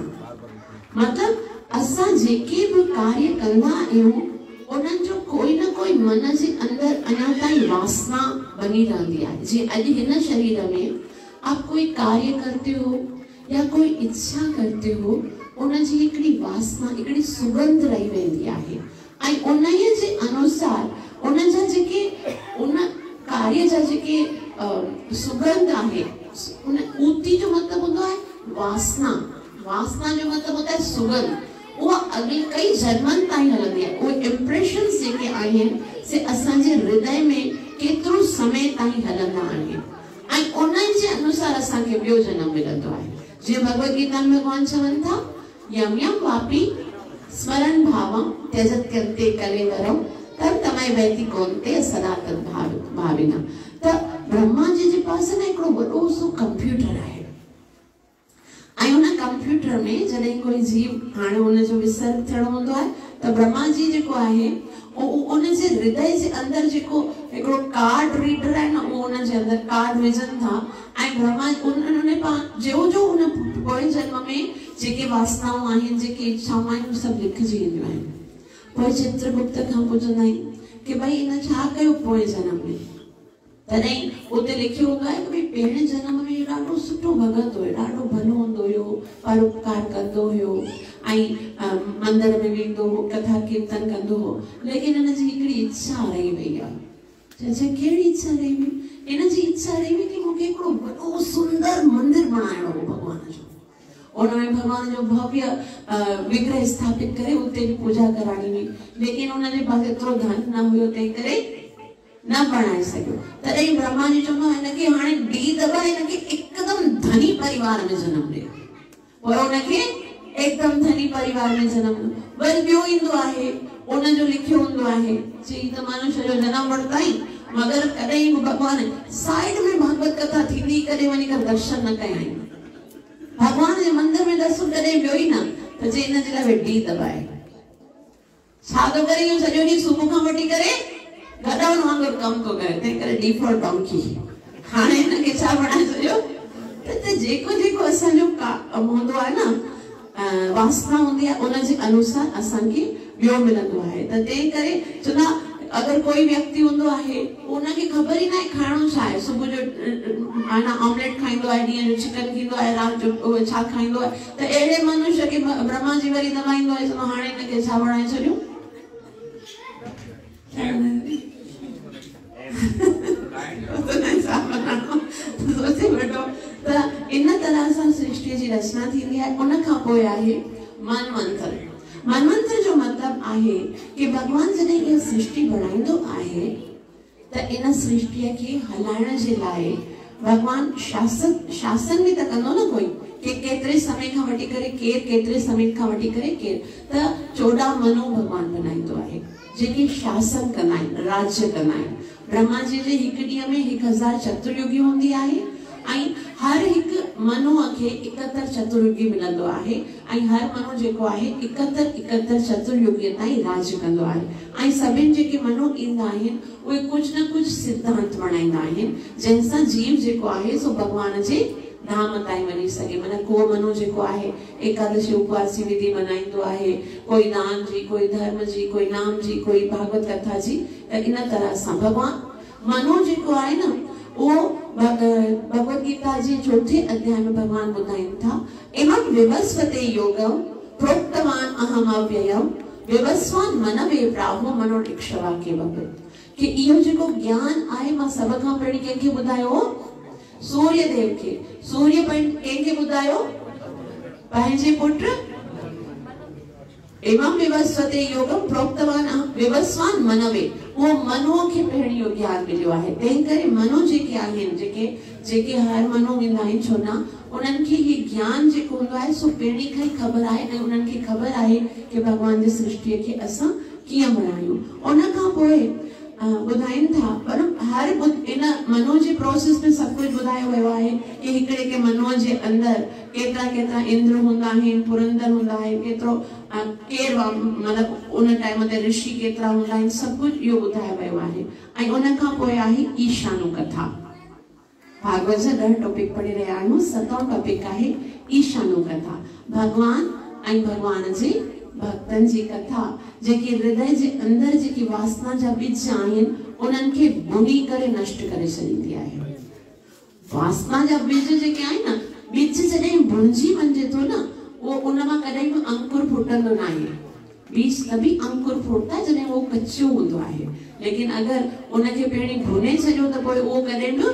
मतलब असां जेके भी कार्य कंदा आहियूं उन्हनि जो कोई न कोई मन जे अंदर अञा ताईं वासना बनी रहंदी आहे। जी अॼु हिन शरीर में आप कोई कार्य करते हो या कोई इच्छा करते हो उन जी हिकिड़ी वासना हिकिड़ी सुगंध रही वेंदी आहे ऐं उन्हीअ जे अनुसार उन जा जेके उन कार्य जा जेके सुगंध आहे, उन ऊती जो मतलब होता है वासना, वासना जो मतलब होता है सुगंध, वो अगले कई जन्मन ताईं हलंदी आहे। वो इम्प्रेशंस जेके आहिनि से असांजे हृदय में केतिरो समय ताईं हलंदा आहिनि ऐं उन्हनि जे अनुसार असांखे ॿियो जनम मिलंदो आहे। जीअं भगवत गीता में भगवान चवनि था यम यम वापी स्मरण भावम त्यजत कृते कलेवरम तब तमय वैति कोन्ते सनातन भाविना। त ब्रह्मा जी जे पास न हिकिड़ो वॾो सो कंप्यूटर आहे ऐं उन कंप्यूटर में जॾहिं कोई जीव हाणे उन जो विसर्ग थियणो हूंदो आहे त ब्रह्मा जी जेको आहे उन जे हृदय जे अंदर जेको हिकिड़ो कार्ड रीडर आहे न, उहो उन जे अंदर कार्ड विझनि था ऐं ब्रह्मा उन जो जो उन पोइ जन्म में जेके वासनाऊं आहिनि, जेके इच्छाऊं आहिनि, उहे सभु लिखिजी ईंदियूं आहिनि। पोइ चित्रगुप्त खां पुछंदा आहिनि कि भई इन छा कयो पोइ जन्म में, तॾहिं उते लिखियो हूंदो आहे कि भई पहिरें जन्म में ॾाढो सुठो भगत हुयो, ॾाढो भलो हूंदो हुयो, परोपकार कंदो हुयो ऐं मंदिर में वेंदो हो, कथा कीर्तन कंदो हो, लेकिन हिन जी हिकिड़ी इच्छा रही वई आहे। चए कहिड़ी इच्छा रही हुई? इन जी इच्छा रही हुई कि मूंखे हिकिड़ो वॾो सुंदर मंदिर बणाइणो हो भॻवान जो, उनमें भगवान जो भव्य विग्रह स्थापित करे उते पूजा कराणी हुई, लेकिन उनजे पास एतिरो धन न हुयो, तंहिं करे न बणाए सघियो। तॾहिं ब्रह्मा जी चवंदो हिनखे हाणे डी दबाए हिनखे हिकदमि धनी परिवार में जनम ॾे। पोइ उनखे एकदम धनी परिवार में जन्म ॾिनो। वरी ॿियो ईंदो आहे, उन जो लिखियो हूंदो आहे चई त मनुष्य जो जनम वरिताई मगर कॾहिं बि भॻवान साइड में भागवत कथा थींदी कॾहिं वञी करे दर्शन न कयाई, भॻवान जे मंदिर में दर्शन कॾहिं वियो ई न, त चई इन जे लाइ डी दबाए। छा थो करे? इहो सॼो ॾींहुं सुबुह खां वठी करे गॾण वांगुरु कमु थो करे, तंहिं करे डी फॉर डोंकी। हाणे हिनखे छा बणाए छॾियो? त जेको जेको असांजो हूंदो आहे न, वासना हूंदी आहे, उन जे अनुसार असांखे ॿियो मिलंदो आहे। त तंहिं करे चवंदा अगरि कोई व्यक्ति हूंदो आहे उनखे ख़बर ई न आहे खाइणो छा आहे, सुबुह जो ऑमलेट खाईंदो आहे, ॾींहं जो चिकन खाईंदो आहे, राति जो छा खाईंदो आहे, त अहिड़े मनुष्य खे ब्रह्मा जी वरी दबाईंदो आहे, चवंदो हाणे हिनखे छा बणाए छॾियो? सोचे वठो। त इन तरह सां सृष्टि जी रचना थींदी आहे। उन खां पोइ आहे मनमंत्र। मनमंत्र जो मतलब आहे कि भगवान जॾहिं इहा सृष्टि बणाईंदो आहे त इन सृष्टिअ खे हलाइण जे लाइ भगवान शासन बि त कंदो न कोई, कि केतिरे समय खां वठी करे केतिरे समय खां वठी करे त 14 मनु भगवान बनाईंदो आहे जेके शासन कंदा आहिनि, राज्य कंदा आहिनि। ब्रह्मा जी जे हिकु ॾींहं में 1000 चतुर्युगी हूंदी आहे ऐं हर हिकु मनुअ खे 71 चतुर्युगी मिलंदो आहे ऐं हर मनु जेको आहे 71 चतुर्युगी ताईं राज्य कंदो आहे ऐं सभिनि जेके मनु ईंदा आहिनि उहे कुझु न कुझु सिद्धांत बणाईंदा आहिनि जंहिंसां जीव जेको आहे सो भगवान जे धाम ताईं वञी सघे। माना को मनु जेको आहे एकादशी उपवासी विधि मनाईंदो आहे, कोई दान जी, कोई धर्म जी, कोई नाम जी, कोई भागवत कथा जी। त इन तरह सां भगवान मनु जेको आहे न उहो भगवत गीता जी 4थे अध्याय में भगवान ॿुधाइनि था इमं विवस्वते योगम प्रोक्तवान अहम अव्ययम विवस्वान मनवे प्राहो मनोरिक्षवा के भगवत कि इहो जेको ज्ञान आहे मां सभ खां पहिरीं कंहिंखे ॿुधायो? सूर्य देव खे। सूर्य कंहिंखे ॿुधायो? पंहिंजे पुत्र एवं विवस्वते योगम प्रोक्तवान विवस्वान मनवे, वो मनुअ खे पहिरीं इहो ज्ञान मिलियो आहे। तंहिं करे मनु जेके आहिनि जेके हर मनु ईंदा आहिनि छो न उन्हनि खे ही ज्ञान जेको हूंदो आहे सो पहिरीं खां ई ख़बर आहे ऐं उन्हनि खे ख़बर आहे कि भगवान जी सृष्टिअ खे असां कीअं बणायूं। उन खां पोइ ॿुधाइनि था पर हर इन मनु जे प्रोसेस में सभु कुझु ॿुधायो वियो आहे कि हिकिड़े के मनुअ जे अंदरि केतिरा इंद्र हूंदा आहिनि, पुरंदर हूंदा आहिनि, केतिरो मतिलबु उन टाइम ते ऋषि केतिरा हूंदा आहिनि, सभु कुझु इहो ॿुधायो वियो आहे। ऐं उन खां पोइ आहे ईशानु कथा। भागवत जा 10 टॉपिक पढ़ी रहिया आहियूं। 7हों टॉपिक आहे ईशानु कथा। भगवान ऐं भगवान जे भक्तन जी कथा जेके हृदय जे अंदर जेकी वासना जा बीज आहिनि उन्हनि खे भुनी करे नष्ट करे छॾींदी आहे। वासना जा बीज जेके आहिनि न, बीज जॾहिं भुंजी वञे थो न उहो उन मां कॾहिं बि अंकुर फुटंदो न आहे। बीज तभी अंकुर फुटता है जॾहिं वो कच्चो हूंदो आहे, लेकिन अगर उनखे पहिरीं भुने छॾियो त पोइ उहो कॾहिं बि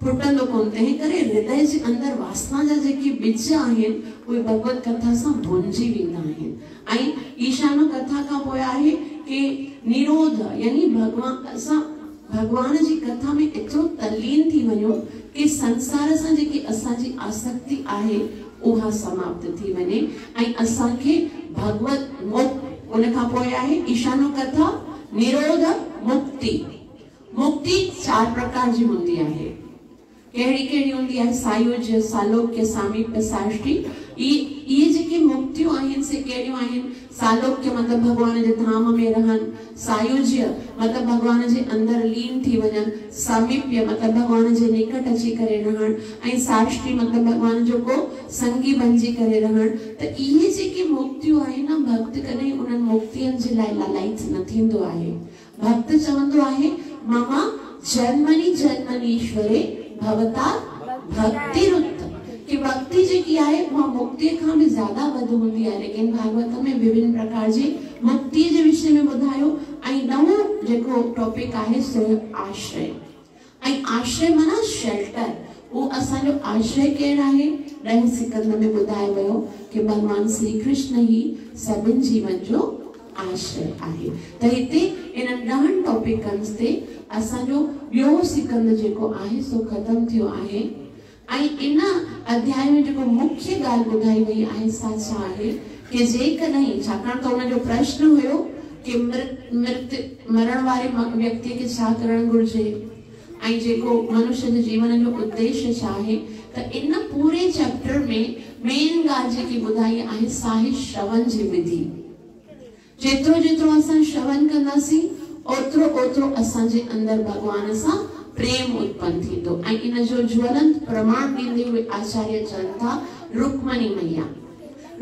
फुटंदो कोन। तंहिं करे हृदय जे अंदर वासना जा जेके बीज आहिनि उहे भगवत कथा सां भुंजी वेंदा आहिनि। ऐं ईशानो कथा खां पोइ आहे कि निरोध, यानी भगवान जी कथा में एतिरो तल्लीन थी वञो कि संसार सां जेकी असांजी आसक्ति आहे उहा समाप्त थी वञे ऐं असांखे भगवत मुक्त। उन खां पोइ आहे ईशानो कथा, निरोध, मुक्ति। मुक्ति 4 प्रकार जी हूंदी आहे। कहिड़ी कहिड़ी हूंदी आहे? सायुज्य, सालोक्य, सामीप्य, साष्टी। ये जेके मुक्तियूं आहिनि से कहिड़ियूं आहिनि? सालोक्य मतलब भगवान जे धाम में रहन, सायुज्य मतलब भगवान जे अंदर लीन थी वञन, सामीप्य मतलब भगवान जे निकट अची करे रहन, ऐं साष्टी मतलब भगवान जो को संगी बणजी करे रहन। त इहे जेके मुक्तियूं आहिनि न, भक्त कॾहिं उन्हनि मुक्तियुनि जे लाइ लालायित न थींदो आहे। भक्त चवंदो आहे मम जन्मनि जन्मनीश्वरे भवता भक्तिरुत, कि भक्ति जेकी आहे उहा मुक्ति खां भी ज्यादा वध हूंदी आहे। लेकिन भागवत में विभिन्न प्रकार जी मुक्ति जे विषय में ॿुधायो। ऐं नवो जेको टॉपिक आहे सो आश्रय। ऐं आश्रय माना शेल्टर। वो असांजो आश्रय केरु आहे? 10 सिकंद में ॿुधायो वियो कि भगवान श्री कृष्ण ही सभिनि जीवन जो आश्रय आहे। त हिते इन 10 टॉपिकन्स ते असांजो ॿियो सिकंद जेको आहे सो ख़त्म थियो आहे। ऐं इन अध्याय में जेको मुख्य ॻाल्हि ॿुधाई वई आहे सा छा आहे कि जेकॾहिं, छाकाणि त उनजो प्रश्न हुयो कि मरण वारे व्यक्ति के छा करणु घुरिजे ऐं जेको मनुष्य जे जीवन जो उद्देश्य छा आहे। त इन पूरे चैप्टर में मेन ॻाल्हि जेकी ॿुधाई आहे सा आहे श्रवण जी विधि। जेतिरो जेतिरो असां श्रवण कंदासीं ओतिरो ओतिरो असांजे अंदर भगवान सां प्रेम उत्पन्न थींदो। ऐं इन जो ज्वलंत प्रमाण ॾींदे हुए आचार्य चवनि था रुक्मणी मैया।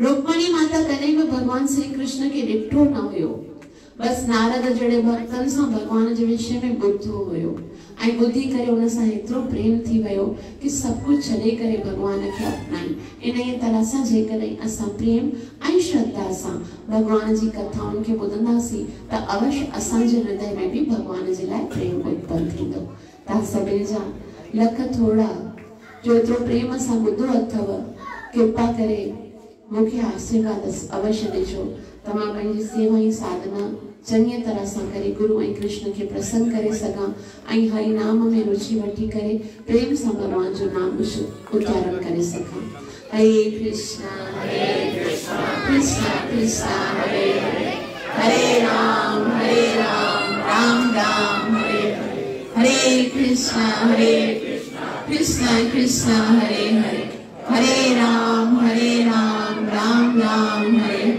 रुक्मणी माता कॾहिं बि भगवान श्री कृष्ण खे ॾिठो न हुयो, बस नारद जहिड़े भक्तनि सां भगवान जे विषय में ॿुधो हुयो ऐं ॿुधी करे उन सां एतिरो प्रेम थी वियो कि सभु कुझु छॾे करे भगवान खे अपनाई। इन तरह सां जेकॾहिं असां प्रेम ऐं श्रद्धा सां भगवान जी कथाउनि खे ॿुधंदासीं त अवश्य असांजे हृदय में भी भगवान जे लाइ प्रेम उत्पन्न थींदो। तव्हां सभिनी जा लख थोड़ा जो एतिरो प्रेम सां ॿुधो अथव, कृपा करे मूंखे आशीर्वाद अवश्य ॾिजो। त मां पंहिंजी सेवा ऐं साधना चङी तरह सां करे गुरु ऐं कृष्ण खे प्रसन्न करे सघां ऐं हरि नाम में रुचि वठी करे प्रेम सां भगवान जो नाम उच्चारण करे सघां। हरे कृष्णा कृष्णा कृष्णा हरे हरे, हरे राम राम राम हरे हरे, हरे कृष्णा कृष्णा कृष्णा हरे हरे, हरे राम राम राम हरे हरे,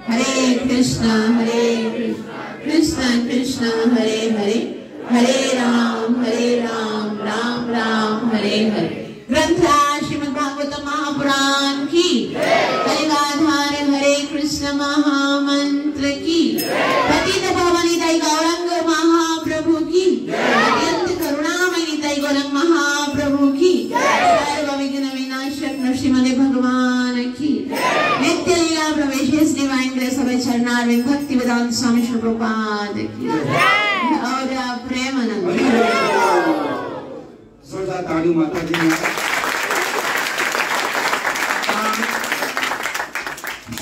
हरे कृष्णा कृष्णा हरे हरे, हरे राम राम राम हरे हरे। ग्रंथराज श्रीमद् भागवत महापुराण की, कलिकाधार हरे कृष्ण महामंत्र की, पतित पावन निताई गौरंग महाप्रभु की, अत्यंत करुणामय निताई गौरंग महाप्रभु की, सर्व विघ्न विनाशक नरसिंह भगवान की, नित्य लीला प्रवेश डिवाइन ग्रेस ऑफ चरणारविंद भक्ति वेदांत स्वामी श्री प्रभुपाद की, और प्रेमानंद जोरदार ताड़ियों माता जी ने।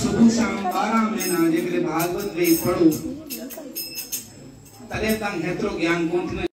सुबह शाम 12 महीना जेकॾहिं भागवत वेही पढ़ो तॾहिं तव्हां हेतिरो ज्ञान कोन थींदो।